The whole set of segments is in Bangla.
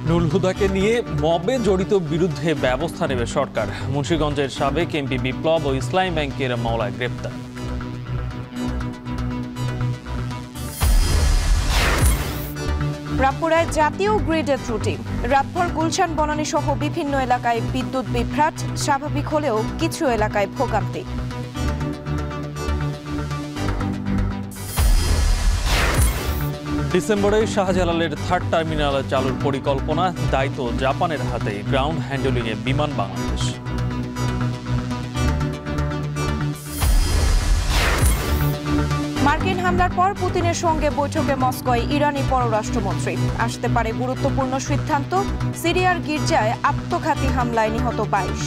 নুরুল হুদাকে নিয়ে মবে জড়িত বিরুদ্ধে ব্যবস্থা নেবে সরকার। মুন্সিগঞ্জের সাবেক এমপি বিপ্লব ও ইসলামী ব্যাংকের মামলায় গ্রেপ্তার। রামপুরায় জাতীয় গ্রিডের ত্রুটি, রাতভর গুলশান বনানী সহ বিভিন্ন এলাকায় বিদ্যুৎ বিভ্রাট, স্বাভাবিক হলেও কিছু এলাকায় ভোগান্তি। ডিসেম্বরে শাহজালালের থার্ড টার্মিনাল চালুর পরিকল্পনা, দায়িত্ব জাপানের হাতে, গ্রাউন্ড হ্যান্ডলিংয়ে বিমান বাংলাদেশ। মার্কিন হামলার পর পুতিনের সঙ্গে বৈঠকে মস্কোয় ইরানি পররাষ্ট্রমন্ত্রী। আসতে পারে গুরুত্বপূর্ণ সিদ্ধান্ত, সিরিয়ার গির্জায় আত্মঘাতী হামলায় নিহত 22।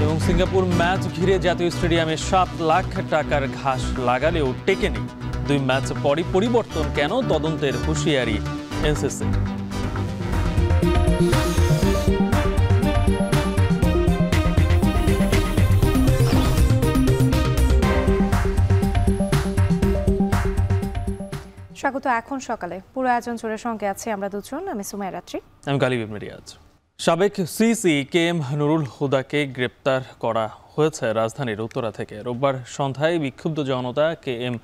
এবং সিঙ্গাপুর ম্যাচ ঘিরে জাতীয় স্টেডিয়ামে 7 লাখ টাকার ঘাস লাগালেও টেকেনি। 2 ম্যাচ পরই পরিবর্তন কেন, তদন্তের হুঁশিয়ারি এনসিসি। স্বাগত এখন সকালে। পুরো আয়োজন জুড়ে সঙ্গে আছে আমরা দুজন, আমি সুমাইয়া রাত্রি, আমি গালিব রিয়াজ। সাবেক সিসি KM নুরুল হুদাকে গ্রেপ্তার করা হয়েছে রাজধানীর উত্তরা থেকে। রোববার সন্ধ্যায় বিক্ষুব্ধ জনতা KM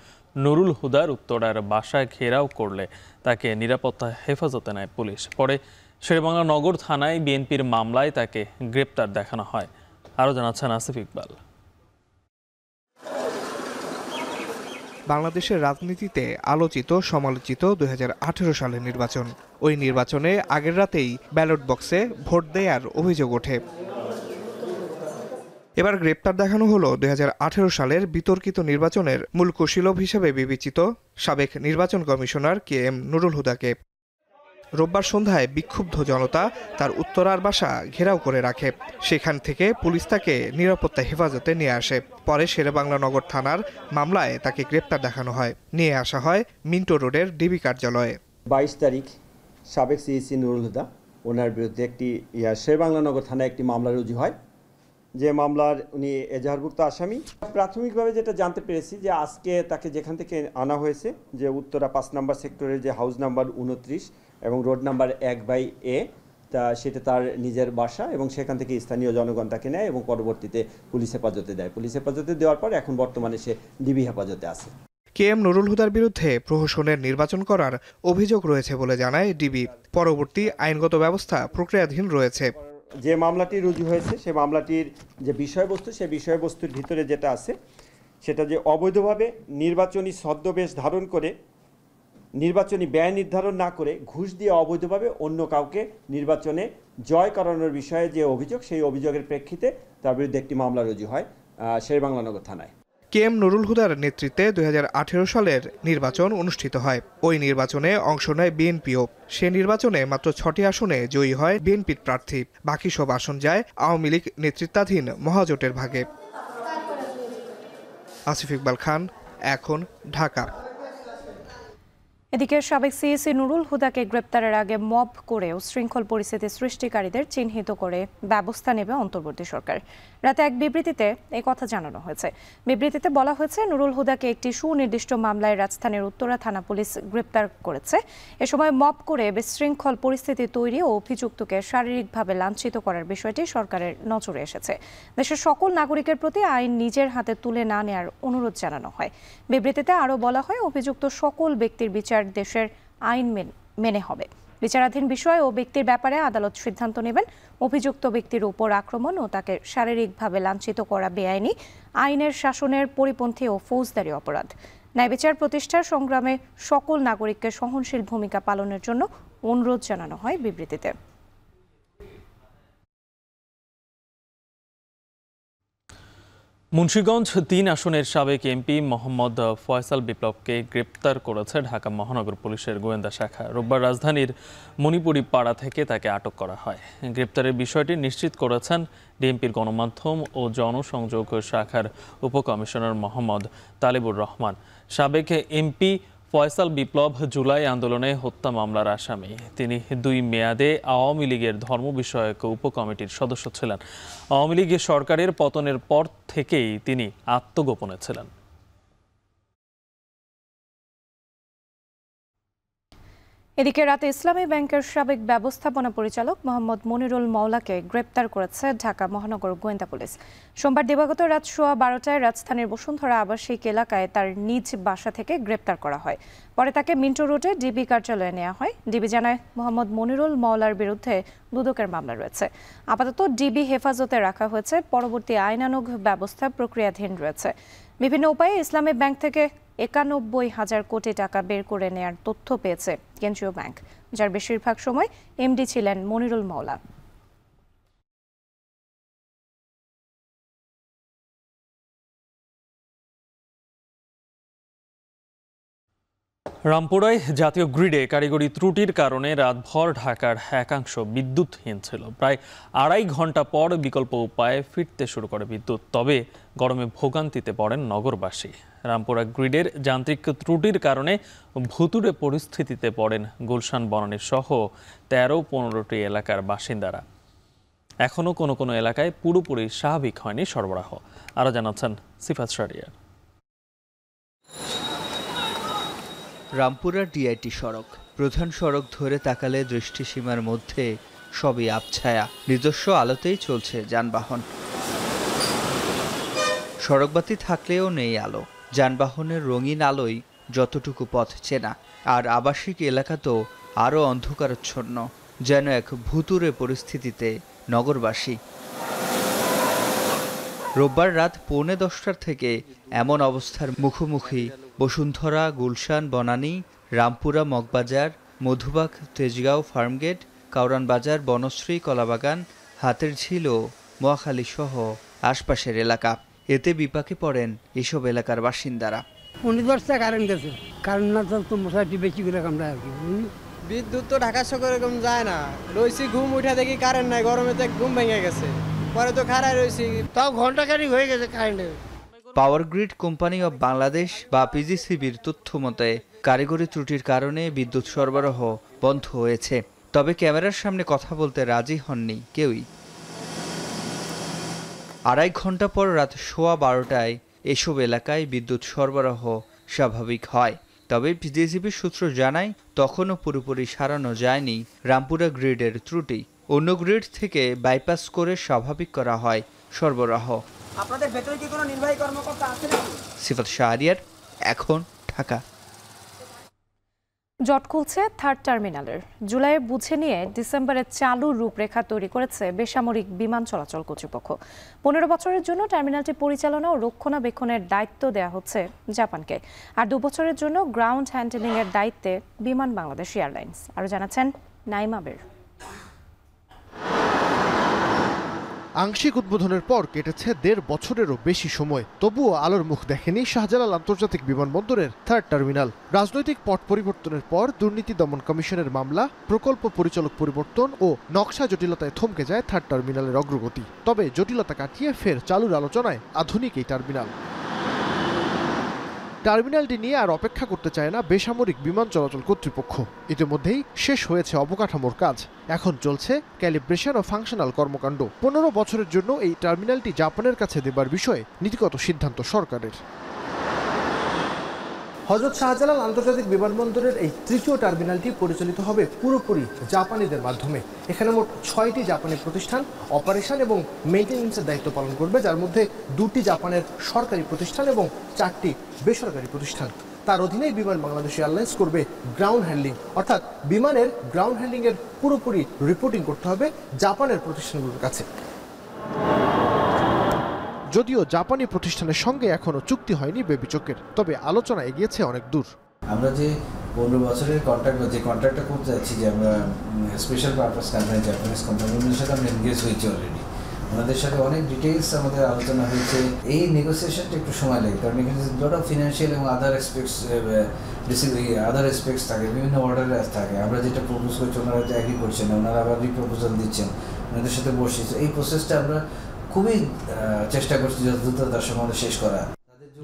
নুরুল হুদার উত্তরার বাসায় ঘেরাও করলে তাকে নিরাপত্তা হেফাজতে নেয় পুলিশ। পরে শেরেবাংলা নগর থানায় বিএনপির মামলায় তাকে গ্রেপ্তার দেখানো হয়। আরও জানাচ্ছেন আসিফ ইকবাল। বাংলাদেশের রাজনীতিতে আলোচিত সমালোচিত 2018 সালের নির্বাচন। ওই নির্বাচনে আগের রাতেই ব্যালট বক্সে ভোট দেওয়ার অভিযোগ ওঠে। এবার গ্রেপ্তার দেখানো হলো 2018 সালের বিতর্কিত নির্বাচনের মূল কুশীলব হিসেবে বিবেচিত সাবেক নির্বাচন কমিশনার KM নুরুল হুদাকে। রোববার সন্ধ্যায় বিক্ষুব্ধ জনতা তার উত্তরার বাসা ঘেরাও করে রাখে। সেখান থেকে পুলিশ তাকে নিরাপত্তা হেফাজতে নিয়ে আসে। পরে শেরেবাংলা নগর থানার মামলায় তাকে গ্রেপ্তার দেখানো হয়। নিয়ে আসা হয় মিন্টো রোডের ডিবি কার্যালয়ে। 22 তারিখ সাবেক সিইসি নুরুল হুদা, ওনার বিরুদ্ধে একটি শেরেবাংলা নগর থানায় একটি মামলা রুজু হয়, যে মামলার উনি এজাহারভুক্ত আসামি। প্রাথমিকভাবে যেটা জানতে পেরেছি যে আজকে তাকে যেখান থেকে আনা হয়েছে, যে উত্তরা 5 নম্বর সেক্টরের যে হাউস নাম্বার 29 এবং রোড নাম্বার 1/A, তা সেটা তার নিজের বাসা এবং সেখান থেকে স্থানীয় জনগণ তাকে নেয় এবং পরবর্তীতে পুলিশ হেফাজতে দেয়। পুলিশ হেফাজতে দেওয়ার পর এখন বর্তমানে সে ডিবি হেফাজতে আছে। KM নুরুল হুদার বিরুদ্ধে প্রহসনের নির্বাচন করার অভিযোগ রয়েছে বলে জানায় ডিবি। পরবর্তী আইনগত ব্যবস্থা প্রক্রিয়াধীন রয়েছে। যে মামলাটি রুজু হয়েছে সে মামলাটির যে বিষয়বস্তু, সে বিষয়বস্তুর ভিতরে যেটা আছে সেটা যে অবৈধভাবে নির্বাচনী ছদ্মবেশ ধারণ করে নির্বাচনী ব্যয় নির্ধারণ না করে ঘুষ দিয়ে অবৈধভাবে অন্য কাউকে নির্বাচনে জয় করানোর বিষয়ে যে অভিযোগ, সেই অভিযোগের প্রেক্ষিতে তার বিরুদ্ধে একটি মামলা রুজু হয় শেরেবাংলা নগর থানায়। KM নুরুল হুদার নেতৃত্বে 2018 সালের নির্বাচন অনুষ্ঠিত হয়। ওই নির্বাচনে অংশ নেয় বিএনপিও। সে নির্বাচনে মাত্র 6টি আসনে জয়ী হয় বিএনপির প্রার্থী। বাকি সব আসন যায় আওয়ামী লীগ নেতৃত্বাধীন মহাজোটের ভাগে। আসিফ ইকবাল খান, এখন, ঢাকা। এদিকে সাবেক সিইসি নুরুল হুদাকে গ্রেপ্তারের আগে মব করে উশৃঙ্খল পরিস্থিতি সৃষ্টিকারীদের চিহ্নিত করে ব্যবস্থা নেবে অন্তর্বর্তী সরকার। রাতে এক বিবৃতিতে এই কথা জানানো হয়েছে। বিবৃতিতে বলা হয়েছে, নুরুল হুদাকে একটি সুনির্দিষ্ট মামলায় রাজধানীর উত্তরা থানা পুলিশ গ্রেপ্তার করেছে। এ সময় মব করে বিশৃঙ্খল পরিস্থিতি তৈরি ও অভিযুক্তকে শারীরিকভাবে লাঞ্ছিত করার বিষয়টি সরকারের নজরে এসেছে। দেশের সকল নাগরিকের প্রতি আইন নিজের হাতে তুলে না নেওয়ার অনুরোধ জানানো হয়। বিবৃতিতে আরও বলা হয়, অভিযুক্ত সকল ব্যক্তির বিচার দেশের আইন মেনে হবে। বিচারাধীন বিষয় ও ব্যক্তির ব্যাপারে আদালত সিদ্ধান্ত নেবেন। অভিযুক্ত ব্যক্তির উপর আক্রমণ ও তাকে শারীরিকভাবে লাঞ্ছিত করা বেআইনি, আইনের শাসনের পরিপন্থী ও ফৌজদারি অপরাধ। ন্যায় বিচার প্রতিষ্ঠার সংগ্রামে সকল নাগরিককে সহনশীল ভূমিকা পালনের জন্য অনুরোধ জানানো হয় বিবৃতিতে। মুন্সিগঞ্জ 3 আসনের সাবেক এমপি মোহাম্মদ ফয়সাল বিপ্লবকে গ্রেপ্তার করেছে ঢাকা মহানগর পুলিশের গোয়েন্দা শাখা। রোববার রাজধানীর মণিপুরি পাড়া থেকে তাকে আটক করা হয়। গ্রেপ্তারের বিষয়টি নিশ্চিত করেছেন ডিএমপির গণমাধ্যম ও জনসংযোগ শাখার উপকমিশনার মোহাম্মদ তালেবুর রহমান। সাবেক এমপি ফয়সাল বিপ্লব জুলাই আন্দোলনে হত্যা মামলার আসামি। তিনি 2 মেয়াদে আওয়ামী লীগের ধর্ম বিষয়ক উপকমিটির সদস্য ছিলেন। আওয়ামী লীগ সরকারের পতনের পর থেকেই তিনি আত্মগোপনে ছিলেন। এদিকে রাতে ইসলামী ব্যাংকের সাবেক ব্যবস্থাপনা পরিচালক মোহাম্মদ মনিরুল মওলাকে গ্রেপ্তার করেছে ঢাকা মহানগর গোয়েন্দা পুলিশ। সোমবার দিবাগত রাত 12:15টায় রাজধানীর বসুন্ধরা আবাসিক এলাকায় তার নিজ বাসা থেকে গ্রেপ্তার করা হয়। পরে তাকে মিন্টো রোডে ডিবি কার্যালয়ে নেওয়া হয়। ডিবি জানায়, মোহাম্মদ মনিরুল মওলার বিরুদ্ধে দুদকের মামলা রয়েছে। আপাতত ডিবি হেফাজতে রাখা হয়েছে, পরবর্তী আইনানুগ ব্যবস্থা প্রক্রিয়াধীন রয়েছে। বিভিন্ন উপায়ে ইসলামী ব্যাংক থেকে 91,000 কোটি টাকা বের করে নেয়ার তথ্য পেয়েছে কেন্দ্রীয় ব্যাংক, যার বেশিরভাগ সময় এমডি ছিলেন মনিরুল মওলা। রামপুরায় জাতীয় গ্রিডে কারিগরি ত্রুটির কারণে রাতভর ঢাকার একাংশ বিদ্যুৎহীন ছিল। প্রায় 2.5 ঘন্টা পর বিকল্প উপায়ে ফিরতে শুরু করে বিদ্যুৎ। তবে গরমে ভোগান্তিতে পড়েন নগরবাসী। রামপুরা গ্রিডের যান্ত্রিক ত্রুটির কারণে ভুতুড়ে পরিস্থিতিতে পড়েন গুলশান বনানীর সহ 13-15টি এলাকার বাসিন্দারা। এখনও কোনো কোনো এলাকায় পুরোপুরি স্বাভাবিক হয়নি সরবরাহ। আরও জানাচ্ছেন সিফাত শাহরিয়ার। রামপুরার ডিআইটি সড়ক, প্রধান সড়ক ধরে তাকালে দৃষ্টিসীমার মধ্যে সবই আবছায়া, নিজস্ব আলোতেই চলছে যানবাহন। সড়কবাতি থাকলেও নেই আলো, যানবাহনের রঙিন আলোয় যতটুকু পথ চেনা। আর আবাসিক এলাকা তো আরও অন্ধকারাচ্ছন্ন, যেন এক ভুতুড়ে পরিস্থিতিতে নগরবাসী। রোববার রাত 10:45 থেকে এমন অবস্থার মুখোমুখি বসুন্ধরা, গুলশান, বনানী, রামপুরা, মগবাজার, মধুবাগ, তেজগাঁও, ফার্মগেট, কাউরান বাজার, বনশ্রী, কলাবাগান, হাতের ঝিল ও মহাখালী সহ আশপাশের এলাকা। এতে বিপাকে পড়েন এসব এলাকার বাসিন্দারা। কারেন্ট গেছে, কারেন্ট না তো মশাটি বেশি করে কামড়ায় আর কি। বিদ্যুৎ তো ঢাকা শহরে এরকম যায় না, রয়েছি ঘুম উঠা দেখি কারেন্ট নাই, গরমে তো ঘুম ভেঙে গেছে, পরে তো খাড়ায় রয়েছি, তাও ঘন্টাখানিক হয়ে গেছে কারেন্টে। Power grid company of Bangladesh বা পিজিসিবির তথ্য মতে কারিগরি ত্রুটির কারণে বিদ্যুৎ সরবরাহ বন্ধ হয়েছে। তবে ক্যামেরার সামনে কথা বলতে রাজি হননি কেউই। 2.5 ঘন্টা পর রাত 12:15টায় এসব এলাকায় বিদ্যুৎ সরবরাহ স্বাভাবিক হয়। তবে পিজিসিবির সূত্র জানায়, তখনও পুরোপুরি সারানো যায়নি রামপুরা গ্রিডের ত্রুটি। অন্য গ্রিড থেকে বাইপাস করে স্বাভাবিক করা হয় সরবরাহ। আপনাদের ভেতরে কি কোনো নির্বাহী কর্মকর্তা আছে নাকি? সিফাত শাহরিয়ার, এখন ঢাকা। জট খুলছে থার্ড টার্মিনালের। জুলাইয়ে বুঝে নিয়ে ডিসেম্বরে চালুর রূপরেখা তৈরি করেছে বেসামরিক বিমান চলাচল কর্তৃপক্ষ। 15 বছরের জন্য টার্মিনালটি পরিচালনা ও রক্ষণাবেক্ষণের দায়িত্ব দেওয়া হচ্ছে জাপানকে। আর 2 বছরের জন্য গ্রাউন্ড হ্যান্ডলিং এর দায়িত্বে বিমান বাংলাদেশ এয়ারলাইন্স। আরও জানাচ্ছেন নাইমা বের। আংশিক উদ্বোধনের পর কেটেছে 1.5 বছরেরও বেশি সময়, তবুও আলোর মুখ দেখেনি শাহজালাল আন্তর্জাতিক বিমানবন্দরের থার্ড টার্মিনাল। রাজনৈতিক পট পরিবর্তনের পর দুর্নীতি দমন কমিশনের মামলা, প্রকল্প পরিচালক পরিবর্তন ও নকশা জটিলতায় থমকে যায় থার্ড টার্মিনালের অগ্রগতি। তবে জটিলতা কাটিয়ে ফের চালুর আলোচনায় আধুনিক এই টার্মিনাল। টার্মিনালটি নিয়ে আর অপেক্ষা করতে চায় না বেসামরিক বিমান চলাচল কর্তৃপক্ষ। ইতিমধ্যেই শেষ হয়েছে অবকাঠামোর কাজ, এখন চলছে ক্যালিব্রেশন ও ফাংশনাল কর্মকাণ্ড। 15 বছরের জন্য এই টার্মিনালটি জাপানের কাছে দেবার বিষয়ে নীতিগত সিদ্ধান্ত সরকারের। হযরত শাহজালাল আন্তর্জাতিক বিমানবন্দরের এই তৃতীয় টার্মিনালটি পরিচালিত হবে পুরোপুরি জাপানিদের মাধ্যমে। এখানে মোট 6টি জাপানি প্রতিষ্ঠান অপারেশন এবং মেইনটেন্যান্সের দায়িত্ব পালন করবে, যার মধ্যে 2টি জাপানের সরকারি প্রতিষ্ঠান এবং 4টি বেসরকারি প্রতিষ্ঠান। তার অধীনেই বিমান বাংলাদেশ এয়ারলাইন্স করবে গ্রাউন্ড হ্যান্ডলিং, অর্থাৎ বিমানের গ্রাউন্ড হ্যান্ডলিং এর পুরোপুরি রিপোর্টিং করতে হবে জাপানের প্রতিষ্ঠানগুলোর কাছে। যদিও জাপানি প্রতিষ্ঠানের সঙ্গে এখনো চুক্তি হয়নি বেবিচকের, তবে আলোচনা এগিয়েছে অনেক দূর। আমরা যে 15 বছরের কন্ট্রাক্ট বা যে কন্ট্রাক্টটা করতে যাচ্ছি, যে আমরা স্পেশাল পারপাস কোম্পানি, জাপানিজ কোম্পানিগুলোর সাথে আমরা এনগেজ হয়েছি অলরেডি। ওনাদের সাথে অনেক ডিটেইলস আমাদের আলোচনা হয়েছে। এই নেগোসিয়েশনটা একটু সময় লাগে, কারণ এখানে লট অফ ফিনান্সিয়াল এবং আদার এসপেক্টস থাকে, বিভিন্ন অর্ডারে থাকে। আমরা যেটা প্রপোজ করছি ওনারা হয়তো এগ্রি করছেন না, ওনারা আবার রিপ্রপোজাল দিচ্ছেন, ওনাদের সাথে বসছি। এই প্রসেসটা আমরা খুবই চেষ্টা করছি যত দ্রুততার সঙ্গে শেষ করা।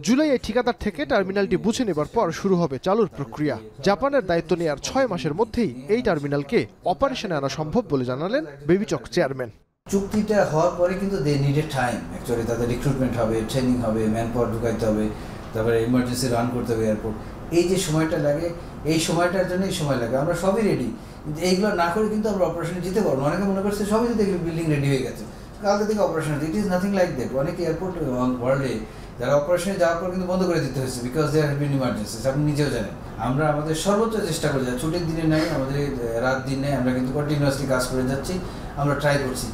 জুলাইয়ে ঠিকাদার থেকে টার্মিনালটি বুঝে নেবার পর শুরু হবে চালুর প্রক্রিয়া। জাপানের দায়িত্ব নেওয়ার 6 মাসের মধ্যেই এই টার্মিনালকে অপারেশনে আনা সম্ভব বলে জানালেন বেবিচক চেয়ারম্যান। চুক্তিটা হওয়ার পরে কিন্তু দে নিডেড টাইম, অ্যাকচুয়ালি তাদের রিক্রুটমেন্ট হবে, ট্রেনিং হবে, ম্যান পাওয়ার ঢুকাইতে হবে, তারপরে ইমার্জেন্সি রান করতে হবে এয়ারপোর্ট। এই যে সময়টা লাগে, এই সময়টার জন্যই সময় লাগে। আমরা সবই রেডি, কিন্তু এইগুলো না করে কিন্তু আমরা অপারেশনে যেতে পারবো। অনেকে মনে করছে সবই যদি বিল্ডিং রেডি হয়ে গেছে, কালকে থেকে operation, it is nothing like that. অনেক এয়ারপোর্ট ওয়ার্ল্ডে যারা অপারেশনে যাওয়ার পর কিন্তু বন্ধ করে দিতে হয়েছে, because there have been emergencies. আপনি নিজেও জানেন। আমরা আমাদের সর্বোচ্চ চেষ্টা করে যাচ্ছি, ছুটির দিনে নাই, আমাদের রাত দিন নেই, আমরা কিন্তু কন্টিনিউয়াসলি কাজ করে যাচ্ছি, আমরা ট্রাই করছি।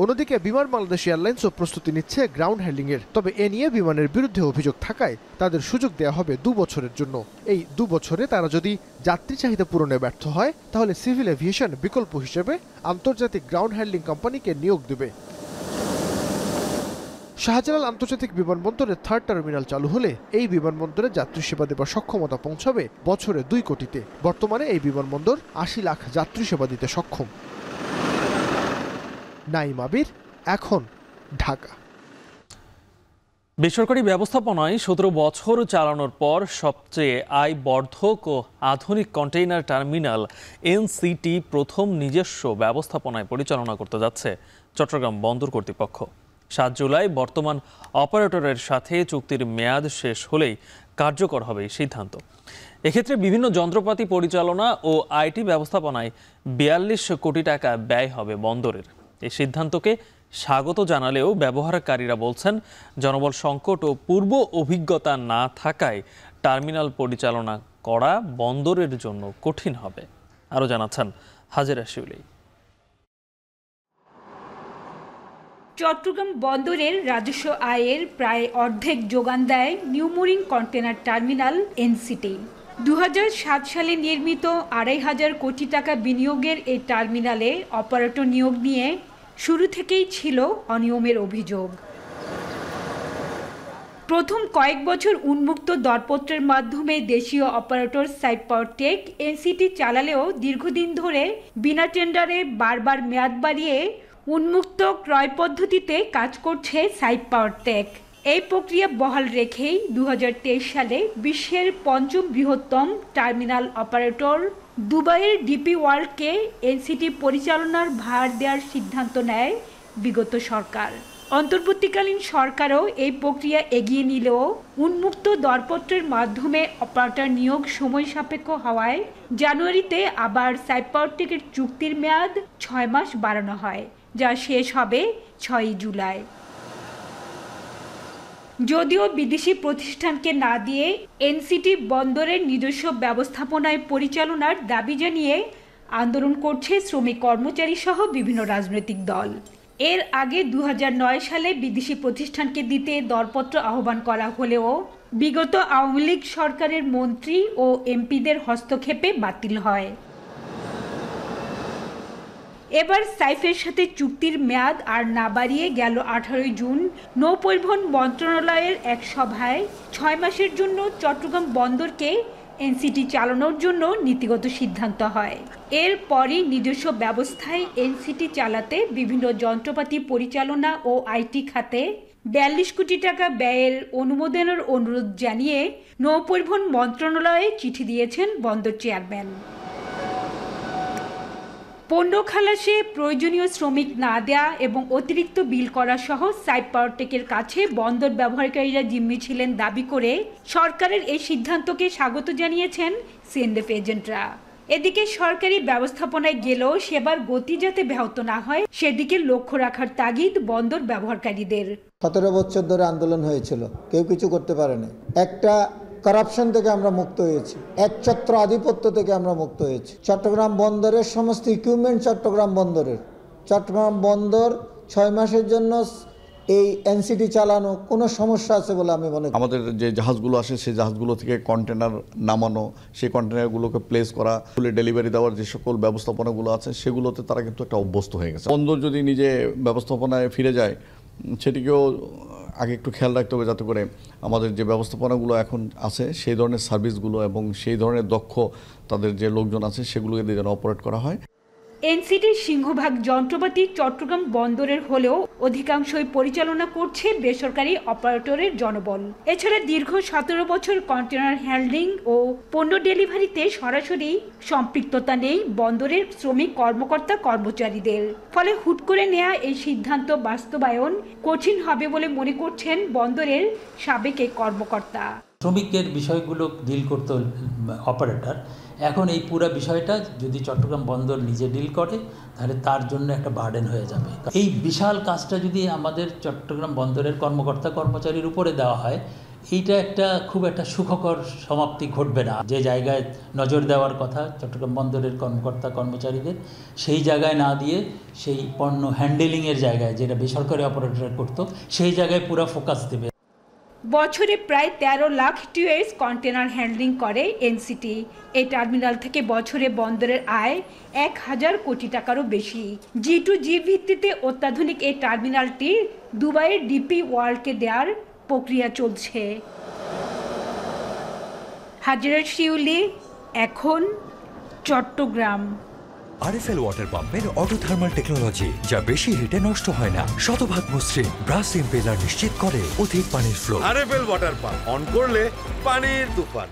অন্যদিকে বিমান বাংলাদেশ এয়ারলাইন্সও প্রস্তুতি নিচ্ছে গ্রাউন্ড হ্যান্ডলিংয়ের। তবে এ নিয়ে বিমানের বিরুদ্ধে অভিযোগ থাকায় তাদের সুযোগ দেওয়া হবে 2 বছরের জন্য। এই 2 বছরে তারা যদি যাত্রী চাহিদা পূরণে ব্যর্থ হয়, তাহলে সিভিল এভিয়েশন বিকল্প হিসেবে আন্তর্জাতিক গ্রাউন্ড হ্যান্ডলিং কোম্পানিকে নিয়োগ দেবে। শাহজালাল আন্তর্জাতিক বিমানবন্দরের 3rd টার্মিনাল চালু হলে এই বিমানবন্দরে যাত্রী সেবা দেবার সক্ষমতা পৌঁছাবে বছরে 2 কোটিতে। বর্তমানে এই বিমানবন্দর 80 লাখ যাত্রী সেবা দিতে সক্ষম। নাইম আবির, এখন, ঢাকা। বেসরকারি ব্যবস্থাপনায় 17 বছর চালানোর পর সবচেয়ে আয়বর্ধক ও আধুনিক কন্টেইনার টার্মিনাল এনসিটি প্রথম নিজস্ব ব্যবস্থাপনায় পরিচালনা করতে যাচ্ছে চট্টগ্রাম বন্দর কর্তৃপক্ষ। 7 জুলাই বর্তমান অপারেটরের সাথে চুক্তির মেয়াদ শেষ হলেই কার্যকর হবে এই সিদ্ধান্ত। এক্ষেত্রে বিভিন্ন যন্ত্রপাতি পরিচালনা ও আইটি ব্যবস্থাপনায় 42 কোটি টাকা ব্যয় হবে বন্দরের। এই সিদ্ধান্তকে স্বাগত জানালেও ব্যবহারকারীরা বলছেন, জনবল সংকট ও পূর্ব অভিজ্ঞতা না থাকায় টার্মিনাল পরিচালনা করা বন্দরের জন্য কঠিন হবে। আরও জানাচ্ছেন হাজেরা শিউলি। চট্টগ্রাম বন্দরের রাজস্ব আয়ের প্রায় অর্ধেক যোগান দেয় নিউমোরিং কন্টেনার টার্মিনাল এনসিটি। 2007 সালে নির্মিত 2500 কোটি টাকা বিনিয়োগের এই টার্মিনালে অপারেটর নিয়োগ নিয়ে শুরু থেকেই ছিল অনিয়মের অভিযোগ। প্রথম কয়েক বছর উন্মুক্ত দরপত্রের মাধ্যমে দেশীয় অপারেটর সাইপ পাওয়ার টেক এনসিটি চালালেও দীর্ঘদিন ধরে বিনা টেন্ডারে বারবার মেয়াদ বাড়িয়ে উন্মুক্ত ক্রয় পদ্ধতিতে কাজ করছে সাইপ পাওয়ার টেক। এই প্রক্রিয়া বহাল রেখেই 2023 সালে বিশ্বের 5ম বৃহত্তম টার্মিনাল অপারেটর দুবাইয়ের ডিপি ওয়ার্ল্ডকে এনসিটি পরিচালনার ভার দেওয়ার সিদ্ধান্ত নেয় বিগত সরকার। অন্তর্বর্তীকালীন সরকারও এই প্রক্রিয়া এগিয়ে নিলেও উন্মুক্ত দরপত্রের মাধ্যমে অপারেটর নিয়োগ সময় সাপেক্ষ হওয়ায় জানুয়ারিতে আবার সাইপ পাওয়ার টেকের চুক্তির মেয়াদ 6 মাস বাড়ানো হয়, যা শেষ হবে 6 জুলাই। যদিও বিদেশি প্রতিষ্ঠানকে না দিয়ে এনসিটি বন্দরের নিজস্ব ব্যবস্থাপনায় পরিচালনার দাবি জানিয়ে আন্দোলন করছে শ্রমিক কর্মচারী সহ বিভিন্ন রাজনৈতিক দল। এর আগে 2009 সালে বিদেশি প্রতিষ্ঠানকে দিতে দরপত্র আহ্বান করা হলেও বিগত আওয়ামী লীগ সরকারের মন্ত্রী ও এমপিদের হস্তক্ষেপে বাতিল হয়। এবার সাইফের সাথে চুক্তির মেয়াদ আর না বাড়িয়ে গেল 18 জুন নৌপরিবহন মন্ত্রণালয়ের এক সভায় 6 মাসের জন্য চট্টগ্রাম বন্দরকে এনসিটি চালানোর জন্য নীতিগত সিদ্ধান্ত হয়। এরপরই নিজস্ব ব্যবস্থায় এনসিটি চালাতে বিভিন্ন যন্ত্রপাতি পরিচালনা ও আইটি খাতে 42 কোটি টাকা ব্যয়ের অনুমোদনের অনুরোধ জানিয়ে নৌপরিবহন মন্ত্রণালয়ে চিঠি দিয়েছেন বন্দর চেয়ারম্যান। পণ্য খালাসে প্রয়োজনীয় শ্রমিক না দেয়া এবং অতিরিক্ত বিল করা সহ সাইপ পাওয়ার টেকের কাছে বন্দর ব্যবহারকারীরা জিম্মি ছিলেন দাবি করে সরকারের এই সিদ্ধান্তকে স্বাগত জানিয়েছেন সিএনএফ এজেন্টরা। এদিকে সরকারি ব্যবস্থাপনায় গেলেও সেবার গতি যাতে ব্যাহত না হয় সেদিকে লক্ষ্য রাখার তাগিদ বন্দর ব্যবহারকারীদের। 17 বছর ধরে আন্দোলন হয়েছিল, কেউ কিছু করতে পারেনি। একটা করাপশন থেকে আমরা মুক্ত হয়েছি, একছত্র আধিপত্য থেকে আমরা মুক্ত হয়েছি। চট্টগ্রাম বন্দরের সমস্ত ইকুইপমেন্ট চট্টগ্রাম বন্দর 6 মাসের জন্য এই এনসিটি চালানো কোনো সমস্যা আছে বলে আমি মনে করি। আমাদের যে জাহাজগুলো আসে সেই জাহাজগুলো থেকে কন্টেনার নামানো, সেই কন্টেনারগুলোকে প্লেস করা, ফুলে ডেলিভারি দেওয়ার যে সকল ব্যবস্থাপনাগুলো আছে সেগুলোতে তারা কিন্তু একটা অভ্যস্ত হয়ে গেছে। বন্দর যদি নিজে ব্যবস্থাপনায় ফিরে যায় সেটিকেও আগে একটু খেয়াল রাখতে হবে, যাতে করে আমাদের যে ব্যবস্থাপনাগুলো এখন আছে সেই ধরনের সার্ভিসগুলো এবং সেই ধরনের দক্ষ তাদের যে লোকজন আছে সেগুলোকে দিয়ে যেন অপারেট করা হয়। এনসিটির সিংহভাগ যন্ত্রপাতি চট্টগ্রাম বন্দরের হলেও অধিকাংশই পরিচালনা করছে বেসরকারি অপারেটরের জনবল। এছাড়া দীর্ঘ 17 বছর কন্টেনার হ্যান্ডলিং ও পণ্য ডেলিভারিতে সরাসরি সম্পৃক্ততা নেই বন্দরের শ্রমিক কর্মকর্তা কর্মচারীদের। ফলে হুট করে নেওয়া এই সিদ্ধান্ত বাস্তবায়ন কঠিন হবে বলে মনে করছেন বন্দরের সাবেক কর্মকর্তা। শ্রমিকের বিষয়গুলো ডিল করতে অপারেটর, এখন এই পুরো বিষয়টা যদি চট্টগ্রাম বন্দর নিজে ডিল করে তাহলে তার জন্য একটা বার্ডেন হয়ে যাবে। এই বিশাল কাজটা যদি আমাদের চট্টগ্রাম বন্দরের কর্মকর্তা কর্মচারীর উপরে দেওয়া হয়, এইটা খুব একটা সুখকর সমাপ্তি ঘটবে না। যে জায়গায় নজর দেওয়ার কথা চট্টগ্রাম বন্দরের কর্মকর্তা কর্মচারীদের, সেই জায়গায় না দিয়ে সেই পণ্য হ্যান্ডেলিংয়ের জায়গায়, যেটা বেসরকারি অপারেটর করতো, সেই জায়গায় পুরো ফোকাস দেবে। বছরে প্রায় 13 লাখ টিউএস কন্টেনার হ্যান্ডলিং করে এনসিটি। এই টার্মিনাল থেকে বছরে বন্দরের আয় 1000 কোটি টাকারও বেশি। G2G ভিত্তিতে অত্যাধুনিক এই টার্মিনালটি দুবাইয়ের ডিপি ওয়ার্ল্ডকে দেওয়ার প্রক্রিয়া চলছে। হাজিরা শিউলি, এখন চট্টগ্রাম। আরএফএল ওয়াটার পাম্পের অটো থার্মাল টেকনোলজি, যা বেশি হিটে নষ্ট হয় না, শতভাগ মসৃণ ব্রাশ ইম্পেলার নিশ্চিত করে অধিক পানির flow. RFL water pump on করলে পানির তুফান।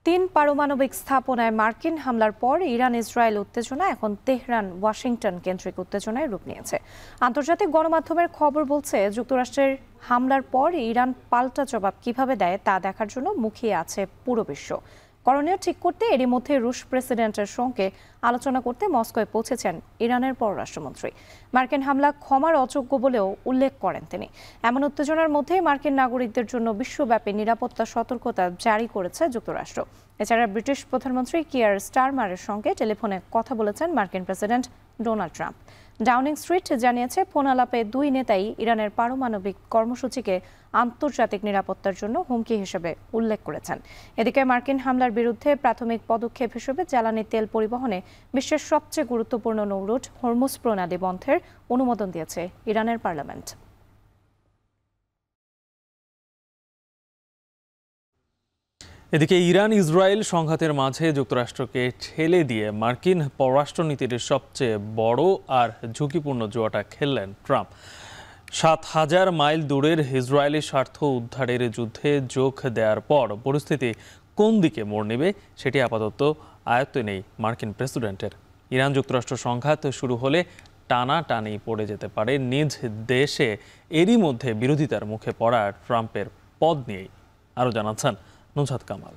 3 পারমাণবিক স্থাপনায় মার্কিন হামলার পর ইরান ইসরায়েল উত্তেজনা এখন তেহরান ওয়াশিংটন কেন্দ্রিক উত্তেজনায় রূপ নিয়েছে। আন্তর্জাতিক গণমাধ্যমের খবর বলছে, যুক্তরাষ্ট্রের হামলার পর ইরান পাল্টা জবাব কিভাবে দেয় তা দেখার জন্য মুখিয়ে আছে পুরো বিশ্ব। করণীয় ঠিক করতে এরই মধ্যে রুশ প্রেসিডেন্টের সঙ্গে আলোচনা করতে মস্কোয় পৌঁছেছেন ইরানের পররাষ্ট্রমন্ত্রী। মার্কিন হামলা ক্ষমার অযোগ্য বলেও উল্লেখ করেন তিনি। এমন উত্তেজনার মধ্যে মার্কিন নাগরিকদের জন্য বিশ্বব্যাপী নিরাপত্তা সতর্কতা জারি করেছে যুক্তরাষ্ট্র। এছাড়া ব্রিটিশ প্রধানমন্ত্রী কিয়ার স্টারমারের সঙ্গে টেলিফোনে কথা বলেছেন মার্কিন president Donald Trump. Downing street জানিয়েছে, ফোন আলাপে দুই নেতাই ইরানের পারমাণবিক কর্মসূচিকে আন্তর্জাতিক নিরাপত্তার জন্য হুমকি হিসেবে উল্লেখ করেছেন। এদিকে মার্কিন হামলার বিরুদ্ধে প্রাথমিক পদক্ষেপ হিসেবে জ্বালানি তেল পরিবহনে বিশ্বের সবচেয়ে গুরুত্বপূর্ণ নৌরুট হরমুজ প্রণালী বন্ধের অনুমোদন দিয়েছে ইরানের পার্লামেন্ট। এদিকে ইরান ইসরায়েল সংঘাতের মাঝে যুক্তরাষ্ট্রকে ঠেলে দিয়ে মার্কিন পররাষ্ট্রনীতির সবচেয়ে বড় আর ঝুঁকিপূর্ণ জুয়াটা খেললেন ট্রাম্প। 7000 মাইল দূরের ইসরায়েলি স্বার্থ উদ্ধারের যুদ্ধে যোগ দেওয়ার পর পরিস্থিতি কোন দিকে মোড় নেবে সেটি আপাতত আয়ত্তে নেই মার্কিন প্রেসিডেন্টের। ইরান যুক্তরাষ্ট্র সংঘাত শুরু হলে টানাটানি পড়ে যেতে পারে নিজ দেশে। এরই মধ্যে বিরোধিতার মুখে পড়া ট্রাম্পের পদ নিয়েই আরও জানাচ্ছেন নুসরাত কামাল।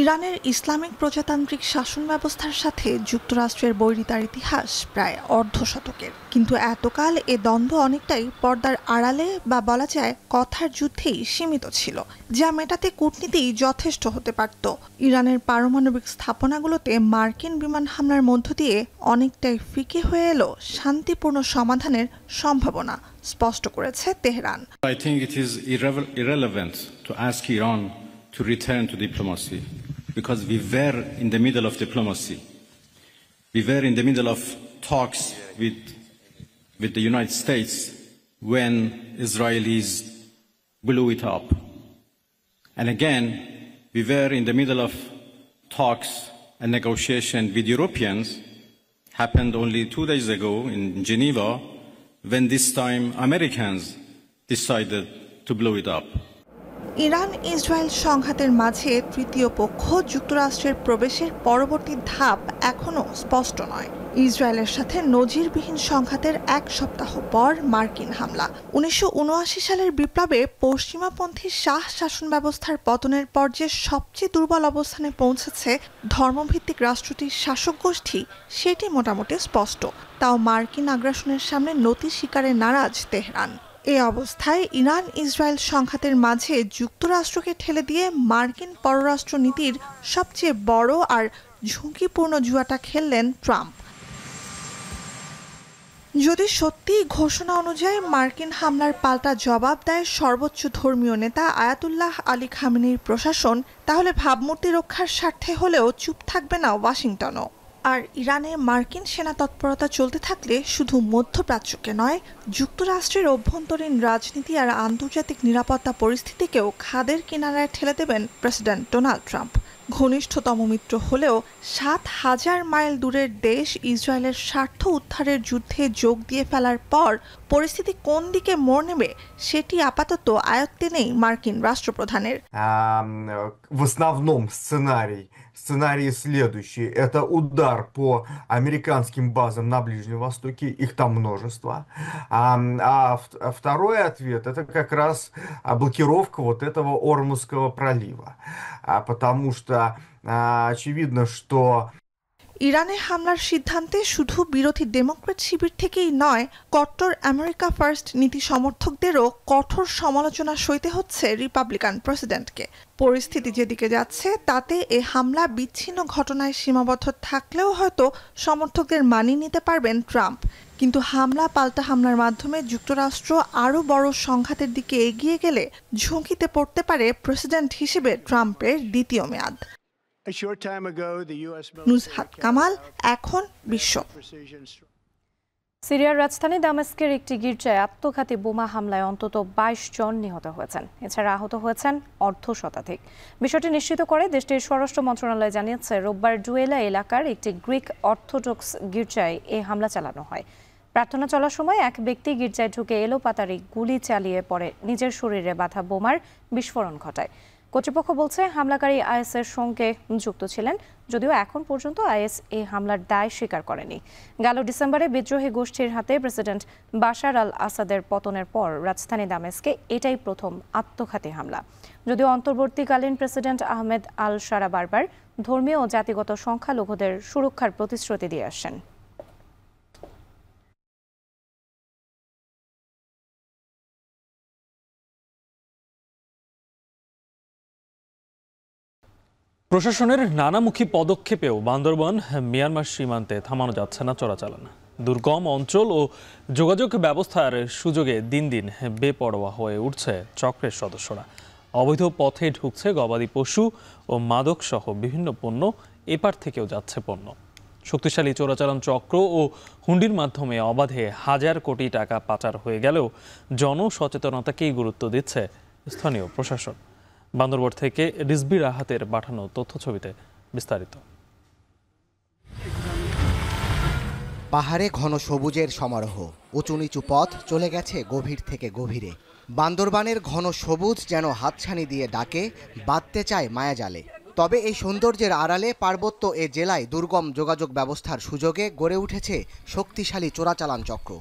ইরানের ইসলামিক প্রজাতান্ত্রিক শাসন ব্যবস্থার সাথে যুক্তরাষ্ট্রের বৈরিতার ইতিহাস প্রায় অর্ধশতকের, কিন্তু এতকাল এ দ্বন্দ্ব অনেকটাই পর্দার আড়ালে বা বলা যায় কথার যুদ্ধেই সীমিত ছিল, যা মেটাতে কূটনীতিই যথেষ্ট হতে পারত। ইরানের পারমাণবিক স্থাপনাগুলোতে মার্কিন বিমান হামলার মধ্য দিয়ে অনেকটাই ফিকে হয়ে এলো শান্তিপূর্ণ সমাধানের সম্ভাবনা, স্পষ্ট করেছে Tehran. I think it is irrelevant to ask Iran to return to diplomacy because we were in the middle of diplomacy. We were in the middle of talks with the United States when Israelis blew it up. And again, we were in the middle of talks and negotiation with Europeans, happened only 2 days ago in Geneva, when this time Americans decided to blow it up. Iran Israel সংঘাতের মাঝে তৃতীয় পক্ষ যুক্তরাষ্ট্রের প্রবেশের পরবর্তী ধাপ এখনও স্পষ্ট নয়। ইসরায়েলের সাথে নজিরবিহীন সংঘাতের 1 সপ্তাহ পর মার্কিন হামলা। 1979 সালের বিপ্লবে পশ্চিমাপন্থী শাহ শাসন ব্যবস্থার পতনের পর যে সবচেয়ে দুর্বল অবস্থানে পৌঁছেছে ধর্মভিত্তিক রাষ্ট্রটির শাসক গোষ্ঠী, সেটি মোটামুটি স্পষ্ট। তাও মার্কিন আগ্রাসনের সামনে নতি স্বীকারে নারাজ তেহরান। এই অবস্থায় ইরান ইসরায়েল সংঘাতের মাঝে যুক্তরাষ্ট্রকে ঠেলে দিয়ে মার্কিন পররাষ্ট্র নীতির সবচেয়ে বড় আর ঝুঁকিপূর্ণ জুয়াটা খেললেন ট্রাম্প। যদি সত্যি ঘোষণা অনুযায়ী মার্কিন হামলার পাল্টা জবাব দেয় সর্বোচ্চ ধর্মীয় নেতা আয়াতুল্লাহ আলী খামেনির প্রশাসন, তাহলে ভাবমূর্তি রক্ষার স্বার্থে হলেও চুপ থাকবে না ওয়াশিংটনও। আর ইরানে মার্কিন সেনা তৎপরতা চলতে থাকলে শুধু মধ্যপ্রাচ্যকে নয়, যুক্তরাষ্ট্রের অভ্যন্তরীণ রাজনীতি আর আন্তর্জাতিক নিরাপত্তা পরিস্থিতিকেও খাদের কিনারায় ঠেলে দেবেন প্রেসিডেন্ট ডোনাল্ড ট্রাম্প। ঘনিষ্ঠতম মিত্র হলেও 7000 মাইল দূরের দেশ ইসরায়েলের স্বার্থ উদ্ধারের যুদ্ধে যোগ দিয়ে ফেলার পর পরিস্থিতি কোন দিকে মোড় নেবে সেটি আপাতত আয়ত্তে নেই মার্কিন রাষ্ট্রপ্রধানের। В основном сценарий Сценарий следующий. Это удар по американским базам на Ближнем Востоке. Их там множество. Второй ответ – это как раз блокировка вот этого Ормузского пролива. Потому что очевидно, что ইরানে হামলার সিদ্ধান্তে শুধু বিরোধী ডেমোক্রেট শিবির থেকেই নয়, কট্টর আমেরিকা ফার্স্ট নীতি সমর্থকদেরও কঠোর সমালোচনা সইতে হচ্ছে রিপাবলিকান প্রেসিডেন্টকে। পরিস্থিতি যেদিকে যাচ্ছে তাতে এ হামলা বিচ্ছিন্ন ঘটনায় সীমাবদ্ধ থাকলেও হয়তো সমর্থকদের মানিয়ে নিতে পারবেন ট্রাম্প। কিন্তু হামলা পাল্টা হামলার মাধ্যমে যুক্তরাষ্ট্র আরও বড় সংঘাতের দিকে এগিয়ে গেলে ঝুঁকিতে পড়তে পারে প্রেসিডেন্ট হিসেবে ট্রাম্পের দ্বিতীয় মেয়াদ। নুজহাত কামাল, এখন বিশ্ব। সিরিয়ার রাজধানী দামেস্কের একটি গির্জায় আত্মঘাতী বোমা হামলায় অন্তত ২২ জন নিহত হয়েছেন। এছাড়া আহত হয়েছেন অর্ধশতাধিক। বিষয়টি নিশ্চিত করে দেশটির স্বরাষ্ট্র মন্ত্রণালয় জানিয়েছে, রোববার ডুয়েলা এলাকার একটি গ্রিক অর্থোডক্স গির্জায় এ হামলা চালানো হয়। প্রার্থনা চলার সময় এক ব্যক্তি গির্জায় ঢুকে এলোপাতাড়ি গুলি চালিয়ে পরে নিজের শরীরে বাঁধা বোমার বিস্ফোরণ ঘটায়। কর্তৃপক্ষ বলছে হামলাকারী আইএসের সঙ্গে যুক্ত ছিলেন, যদিও এখন পর্যন্ত আইএস এই হামলার দায় স্বীকার করেনি। গেল ডিসেম্বরে বিদ্রোহী গোষ্ঠীর হাতে প্রেসিডেন্ট বাশার আল আসাদের পতনের পর রাজধানী দামেস্কে এটাই প্রথম আত্মঘাতী হামলা। যদিও অন্তর্বর্তীকালীন প্রেসিডেন্ট আহমেদ আল শারা বারবার ধর্মীয় ও জাতিগত সংখ্যালঘুদের সুরক্ষার প্রতিশ্রুতি দিয়ে আসছেন। প্রশাসনের নানামুখী পদক্ষেপেও বান্দরবান মিয়ানমার সীমান্তে থামানো যাচ্ছে না চোরাচালান। দুর্গম অঞ্চল ও যোগাযোগ ব্যবস্থার সুযোগে দিন দিন বেপরোয়া হয়ে উঠছে চক্রের সদস্যরা। অবৈধ পথে ঢুকছে গবাদি পশু ও মাদক সহ বিভিন্ন পণ্য, এপার থেকেও যাচ্ছে পণ্য। শক্তিশালী চোরাচালান চক্র ও হুন্ডির মাধ্যমে অবাধে হাজার কোটি টাকা পাচার হয়ে গেলেও জনসচেতনতাকেই গুরুত্ব দিচ্ছে স্থানীয় প্রশাসন। বান্দরবান থেকে রিজবি রাহাতের পাঠানো তথ্যছবিতে বিস্তারিত। পাহাড়ে ঘন সবুজের সমারোহ, উঁচু নিচু পথ চলে গেছে গভীর থেকে গভীরে। বান্দরবানের ঘন সবুজ যেন হাতছানি দিয়ে ডাকে, বাঁধতে চায় মায়াজালে। তবে এই সৌন্দর্যের আড়ালে পার্বত্য এ জেলায় দুর্গম যোগাযোগ ব্যবস্থার সুযোগে গড়ে উঠেছে শক্তিশালী চোরাচালান চক্র।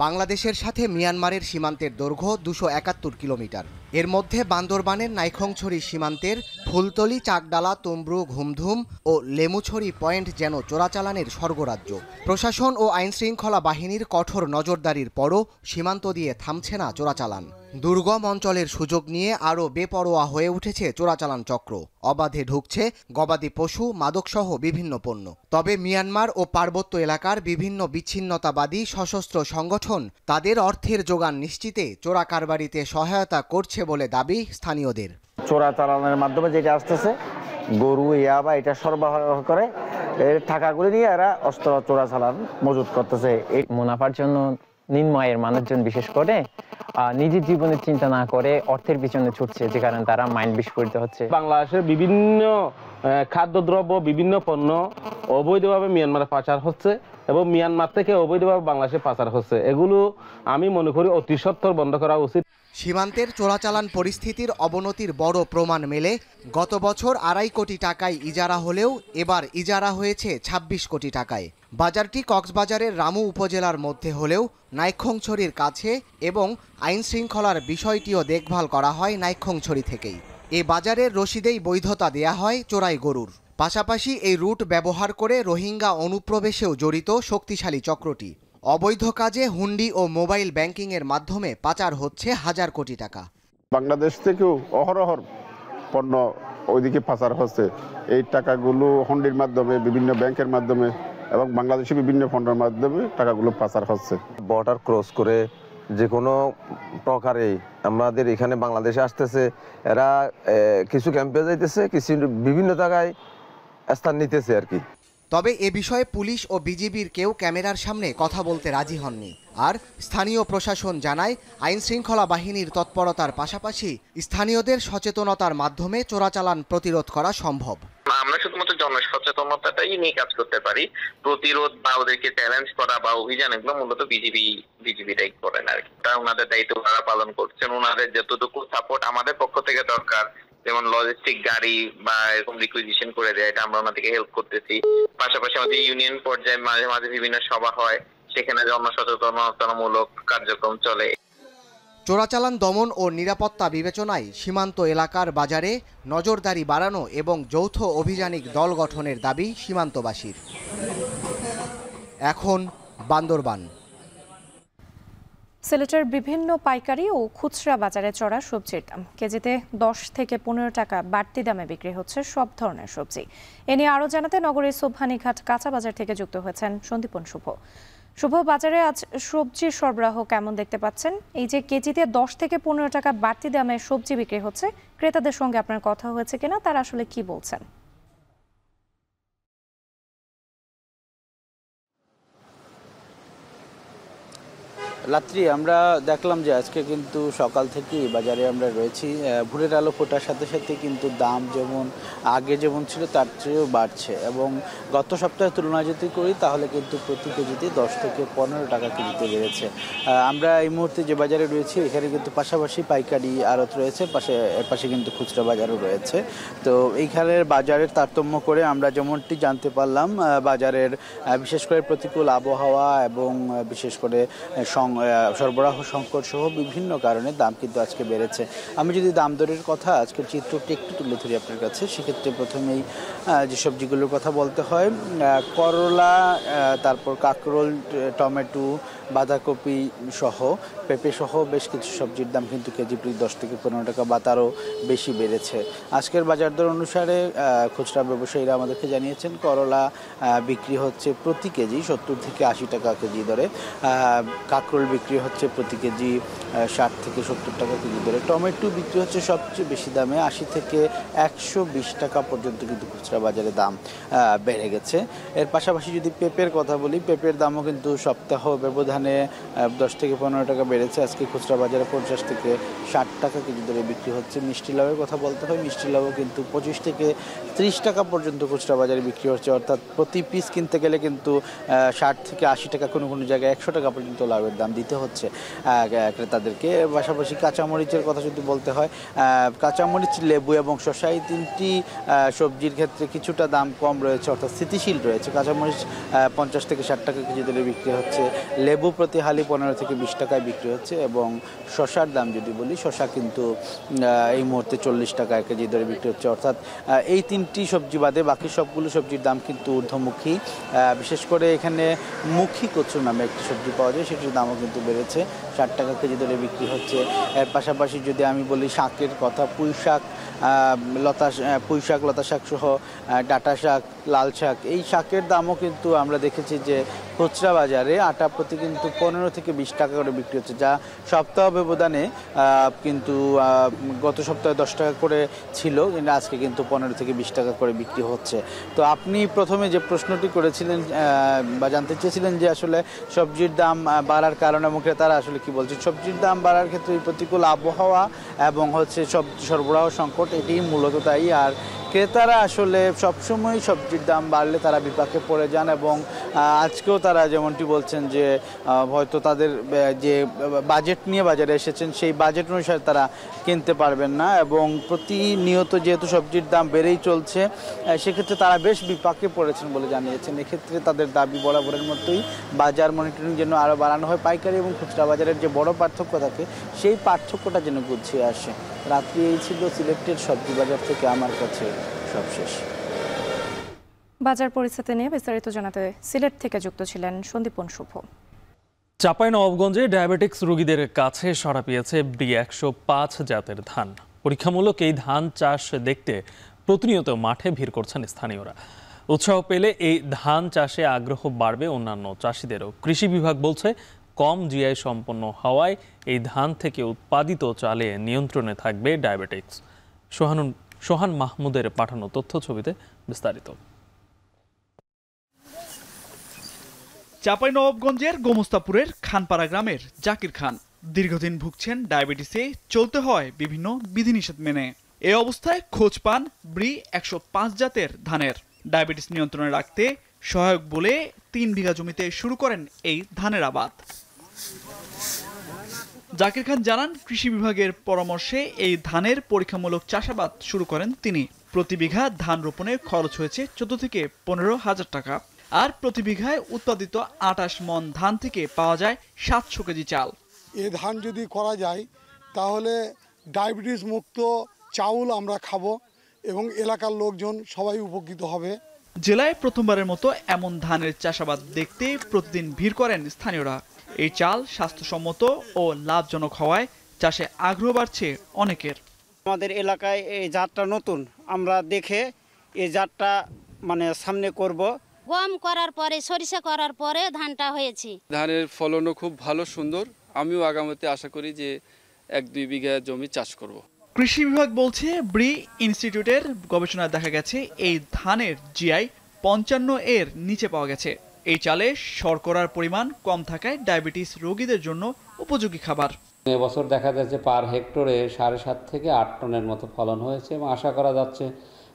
বাংলাদেশের সাথে মিয়ানমারের সীমান্তের দৈর্ঘ্য ২৭১ কিলোমিটার। এর মধ্যে বান্দরবানের নাইখংছড়ি সীমান্তের ফুলতলি, চাকডালা, তুমব্রু, ঘুমধুম ও লেমুছড়ি পয়েন্ট যেন চোরাচালানের স্বর্গরাজ্য। প্রশাসন ও আইনশৃঙ্খলা বাহিনীর কঠোর নজরদারির পরও সীমান্ত দিয়ে থামছে না চোরাচালান। দুর্গম অঞ্চলের সুযোগ নিয়ে আরও বেপরোয়া হয়ে উঠেছে চোরাচালান চক্র। অবাধে ঢুকছে গবাদি পশু, মাদকসহ বিভিন্ন পণ্য। তবে মিয়ানমার ও পার্বত্য এলাকার বিভিন্ন বিচ্ছিন্নতাবাদী সশস্ত্র সংগঠন তাদের অর্থের যোগান নিশ্চিতে চোরা কারবারিতে সহায়তা করছে বলে দাবি স্থানীয়দের। চোরাচালানের মাধ্যমে যেটা আসতেছে, গরু, ইয়াবা, এটা সরবরাহ করে এর টাকাগুলি নিয়ে এরা অস্ত্র চোরাচালান মজুত করতেছে। এই মুনাফার জন্য নিম্ন আয়ের মানুষজন বিশেষ করে নিজের জীবনের চিন্তা না করে অর্থের পিছনে ছুটছে, যে কারণে তারা মাইন্ড বিস্ফোরিত হচ্ছে। বাংলাদেশের বিভিন্ন খাদ্যদ্রব্য, বিভিন্ন পণ্য অবৈধভাবে মিয়ানমারে পাচার হচ্ছে এবং মিয়ানমার থেকে অবৈধভাবে বাংলাদেশে পাচার হচ্ছে। এগুলো আমি মনে করি অতি সত্বর বন্ধ করা উচিত। সীমান্তের চোরাচালান পরিস্থিতির অবনতির বড় প্রমাণ মেলে গত বছর ২.৫ কোটি টাকায় ইজারা হলেও এবার ইজারা হয়েছে ২৬ কোটি টাকায়। বাজারটি কক্সবাজারের রামু উপজেলার মধ্যে হলেও নাইখংছড়ির কাছে এবং আইন শৃঙ্খলার বিষয়টিও দেখভাল করা হয় নাইখংছড়ি থেকেই। এ বাজারের রসিদেই বৈধতা দেয়া হয় চোরাই গরুর। পাশাপাশি এই রুট ব্যবহার করে রোহিঙ্গা অনুপ্রবেশেও জড়িত শক্তিশালী চক্রটি। অবৈধ কাজে হুন্ডি ও মোবাইল ব্যাংকিংয়ের মাধ্যমে পাচার হচ্ছে হাজার কোটি টাকা। বাংলাদেশ থেকেও অহরহর পণ্য ওইদিকে পাচার হচ্ছে। এই টাকাগুলো হুন্ডির মাধ্যমে, বিভিন্ন ব্যাংকের মাধ্যমে এবং বাংলাদেশি বিভিন্ন ফন্ডের মাধ্যমে টাকাগুলো পাচার হচ্ছে। বর্ডার ক্রস করে যে কোনো প্রকারে আমাদের এখানে বাংলাদেশে আসতেছে, এরা কিছু ক্যাম্পে যাইতেছে, কিছু বিভিন্ন জায়গায় স্থান নিতেছে আর কি। তবে এ বিষয়ে পুলিশ ও বিজিবির কেউ ক্যামেরার সামনে কথা বলতে রাজি হননি। আর স্থানীয় প্রশাসন জানায়, আইন শৃঙ্খলা বাহিনীর তৎপরতার পাশাপাশি স্থানীয়দের সচেতনতার মাধ্যমে চোরাচালান প্রতিরোধ করা সম্ভব। আমরা শুধুমাত্র জনসচেতনতাটাই নিয়ে কাজ করতে পারি। প্রতিরোধ বা ওদেরকে চ্যালেঞ্জ করা বা অভিযান, এগুলো মূলত বিজিবিটাই করেন আর কি। ওনাদের দায়িত্ব ওনারা পালন করছেন। ওনাদের যতটুকু সাপোর্ট আমাদের পক্ষ থেকে দরকার, যে যেমন লজিস্টিক গাড়ি বা এরকম রিকুইজিশন করে দেয়, এটা আমরা ওনাদেরকে হেল্প করতেছি। পাশাপাশি আমাদের ইউনিয়ন পর্যায়ে মাঝে মাঝে বিভিন্ন সভা হয়, সেখানে জনসচেতনতামূলক কার্যক্রম চলে। চোরাচালান দমন ও নিরাপত্তা বিবেচনায় সীমান্ত এলাকার বাজারে নজরদারি বাড়ানো এবং যৌথ অভিযানিক দল গঠনের দাবি সীমান্তবাসীর। এখন বান্দরবান। সিলেটের বিভিন্ন পাইকারি ও খুচরা বাজারে চড়া সবজির দাম। কেজিতে 10 থেকে 15 টাকা বাড়তি দামে বিক্রি হচ্ছে সব ধরনের সবজি। এ নিয়ে আরও জানাতে নগরের সোবহানীঘাট কাঁচা বাজার থেকে যুক্ত হয়েছেন সন্দীপন শুভ। শুভ, বাজারে আজ সবজির সরবরাহ কেমন দেখতে পাচ্ছেন? এই যে কেজিতে 10 থেকে 15 টাকা বাড়তি দামে সবজি বিক্রি হচ্ছে, ক্রেতাদের সঙ্গে আপনার কথা হয়েছে কিনা, তারা আসলে কি বলছেন? রাত্রি আমরা দেখলাম যে আজকে কিন্তু সকাল থেকেই বাজারে আমরা রয়েছি। ভোরের আলো ফোটার সাথে সাথে কিন্তু দাম যেমন আগে যেমন ছিল তার চেয়েও বাড়ছে, এবং গত সপ্তাহের তুলনা যদি করি তাহলে কিন্তু প্রতি কেজিতে 10 থেকে 15 টাকা কেজিতে বেড়েছে। আমরা এই মুহূর্তে যে বাজারে রয়েছি এখানে কিন্তু পাশাপাশি পাইকারি আড়ত রয়েছে, পাশে কিন্তু খুচরা বাজারও রয়েছে। তো এইখানের বাজারের তারতম্য করে আমরা যেমনটি জানতে পারলাম, বাজারের বিশেষ করে প্রতিকূল আবহাওয়া এবং বিশেষ করে সরবরাহ সংকট সহ বিভিন্ন কারণে দাম কিন্তু আজকে বেড়েছে। আমি যদি দাম দরের কথা আজকের চিত্রটি একটু তুলে ধরি আপনার কাছে, সেক্ষেত্রে প্রথমেই যে সবজিগুলোর কথা বলতে হয়, করলা, তারপর কাঁকরোল, টমেটো, বাঁধাকপি সহ পেঁপে সহ বেশ কিছু সবজির দাম কিন্তু কেজি প্রতি 10 থেকে 15 টাকা বা তারও বেশি বেড়েছে। আজকের বাজার দর অনুসারে খুচরা ব্যবসায়ীরা আমাদেরকে জানিয়েছেন করলা বিক্রি হচ্ছে প্রতি কেজি 70 থেকে 80 টাকা কেজি দরে, কাঁকরোল বিক্রি হচ্ছে প্রতি কেজি 60 থেকে 70 টাকা কেজি দরে, টমেটো বিক্রি হচ্ছে সবচেয়ে বেশি দামে 80 থেকে 120 টাকা পর্যন্ত কিন্তু খুচরা বাজারে দাম বেড়ে গেছে। এর পাশাপাশি যদি পেঁপের কথা বলি, পেঁপের দামও কিন্তু সপ্তাহ ব্যবধানে 10 থেকে 15 টাকা বেড়েছে। আজকে খুচরা বাজারে 50 থেকে 60 টাকা কেজি দরে বিক্রি হচ্ছে। মিষ্টি লাউয়ের কথা বলতে হয়, মিষ্টি লাউও কিন্তু 25 থেকে 30 টাকা পর্যন্ত খুচরা বাজারে বিক্রি হচ্ছে, অর্থাৎ প্রতি পিস কিনতে গেলে কিন্তু 60 থেকে 80 টাকা, কোনো কোনো জায়গায় 100 টাকা পর্যন্ত লাউয়ের দাম দিতে হচ্ছে ক্রেতাদেরকে। পাশাপাশি কাঁচামরিচের কথা যদি বলতে হয়, কাঁচামরিচ, লেবু এবং শসা এই তিনটি সবজির ক্ষেত্রে কিছুটা দাম কম রয়েছে, অর্থাৎ স্থিতিশীল রয়েছে। কাঁচামরিচ 50 থেকে 60 টাকা কেজি দরে বিক্রি হচ্ছে, লেবু প্রতি হালি 15 থেকে 20 টাকায় বিক্রি হচ্ছে, এবং শসার দাম যদি বলি, শসা কিন্তু এই মুহূর্তে 40 টাকা কেজি দরে বিক্রি হচ্ছে। অর্থাৎ এই তিনটি সবজি বাদে বাকি সবগুলো সবজির দাম কিন্তু ঊর্ধ্বমুখী। বিশেষ করে এখানে মুখী কচু নামে একটি সবজি পাওয়া যায়, সেটির দামও কিন্তু বেড়েছে, 60 টাকা কেজি দরে বিক্রি হচ্ছে। এর পাশাপাশি যদি আমি বলি শাকের কথা, পুঁই শাক, লতা শাক সহ ডাঁটা শাক, লাল শাক, এই শাকের দামও কিন্তু আমরা দেখেছি যে খুচরা বাজারে আটা প্রতি কিন্তু 15 থেকে 20 টাকা করে বিক্রি হচ্ছে, যা সপ্তাহ ব্যবধানে কিন্তু গত সপ্তাহে 10 টাকা করে ছিল, কিন্তু আজকে কিন্তু 15 থেকে 20 টাকা করে বিক্রি হচ্ছে। তো আপনি প্রথমে যে প্রশ্নটি করেছিলেন বা জানতে চেয়েছিলেন যে আসলে সবজির দাম বাড়ার কারণ এবং ক্রেতারা আসলে কি বলছে, সবজির দাম বাড়ার ক্ষেত্রে প্রতিকূল আবহাওয়া এবং সবজি সরবরাহ সংকট, এটি মূলত তাই। আর ক্রেতারা আসলে সবসময় সবজির দাম বাড়লে তারা বিপাকে পড়ে যান, এবং আজকেও তারা যেমনটি বলছেন যে হয়তো তাদের যে বাজেট নিয়ে বাজারে এসেছেন সেই বাজেট অনুসারে তারা কিনতে পারবেন না, এবং প্রতিনিয়ত যেহেতু সবজির দাম বেড়েই চলছে সেক্ষেত্রে তারা বেশ বিপাকে পড়েছেন বলে জানিয়েছেন। এক্ষেত্রে তাদের দাবি বরাবরের মতোই বাজার মনিটরিং যেন আরও বাড়ানো হয়, পাইকারি এবং খুচরা বাজারের যে বড় পার্থক্য থাকে সেই পার্থক্যটা যেন গুছিয়ে আসে। রাত্রি এই ছিল সিলেটের সবজি বাজার থেকে আমার কাছে সবশেষ। বাজার পরিস্থিতি নিয়ে বিস্তারিত জানাতে সিলেট থেকে যুক্ত ছিলেন সন্দীপন শুভ। চাঁপাইনবাবগঞ্জে ডায়াবেটিক্স রোগীদের কাছে সাড়া পেয়েছে B105 জাতের ধান। পরীক্ষামূলক এই ধান চাষ দেখতে প্রতিনিয়ত মাঠে ভিড় করছেন স্থানীয়রা। উৎসাহ পেলে এই ধান চাষে আগ্রহ বাড়বে অন্যান্য চাষিদেরও। কৃষি বিভাগ বলছে কম জিআই সম্পন্ন হওয়ায় এই ধান থেকে উৎপাদিত চালে নিয়ন্ত্রণে থাকবে ডায়াবেটিক্স। সোহান মাহমুদের পাঠানো তথ্য ছবিতে বিস্তারিত। চাঁপাইনবাবগঞ্জের গোমস্তাপুরের খানপাড়া গ্রামের জাকির খান দীর্ঘদিন ভুগছেন ডায়াবেটিসে, চলতে হয় বিভিন্ন বিধিনিষেধ মেনে। এ অবস্থায় খোঁজ পান B105 জাতের ধানের। ডায়াবেটিস নিয়ন্ত্রণে রাখতে সহায়ক বলে 3 বিঘা জমিতে শুরু করেন এই ধানের আবাদ। জাকির খান জানান, কৃষি বিভাগের পরামর্শে এই ধানের পরীক্ষামূলক চাষাবাদ শুরু করেন তিনি। প্রতি বিঘা ধান রোপণে খরচ হয়েছে 14 থেকে 15,000 টাকা। আর প্রতি বিঘায় উৎপাদিত 28 মণ ধান থেকে পাওয়া যায় 700 কেজি চাল। এই ধান যদি করা যায় তাহলে ডায়াবেটিস মুক্ত চাউল আমরা খাবো এবং এলাকার লোকজন সবাই উপকৃত হবে। জেলায় প্রথমবারের মতো এমন ধানের চাষাবাদ দেখতে প্রতিদিন ভিড় করেন স্থানীয়রা। এই চাল স্বাস্থ্যসম্মত ও লাভজনক হওয়ায় চাষে আগ্রহ বাড়ছে অনেকের। আমাদের এলাকায় এই জাতটা নতুন, আমরা দেখে এই জাতটা সামনে করব। গম করার পরে সরিষা করার পরে ধানটা হয়েছে। ধানের ফলনও খুব ভালো, সুন্দর। আমিও আগামীতে আশা করি যে 1-2 বিঘা জমি চাষ করব। কৃষি বিভাগ বলছে, ব্রি ইনস্টিটিউটের গবেষণায় দেখা গেছে এই ধানের জিআই 55 এর নিচে পাওয়া গেছে। এই চালে শর্করার পরিমাণ কম থাকায় ডায়াবেটিস রোগীদের জন্য উপযোগী খাবার। এবছর দেখা যাচ্ছে পার হেক্টরে 7.5 থেকে 8 টনের মতো ফলন হয়েছে এবং আশা করা যাচ্ছে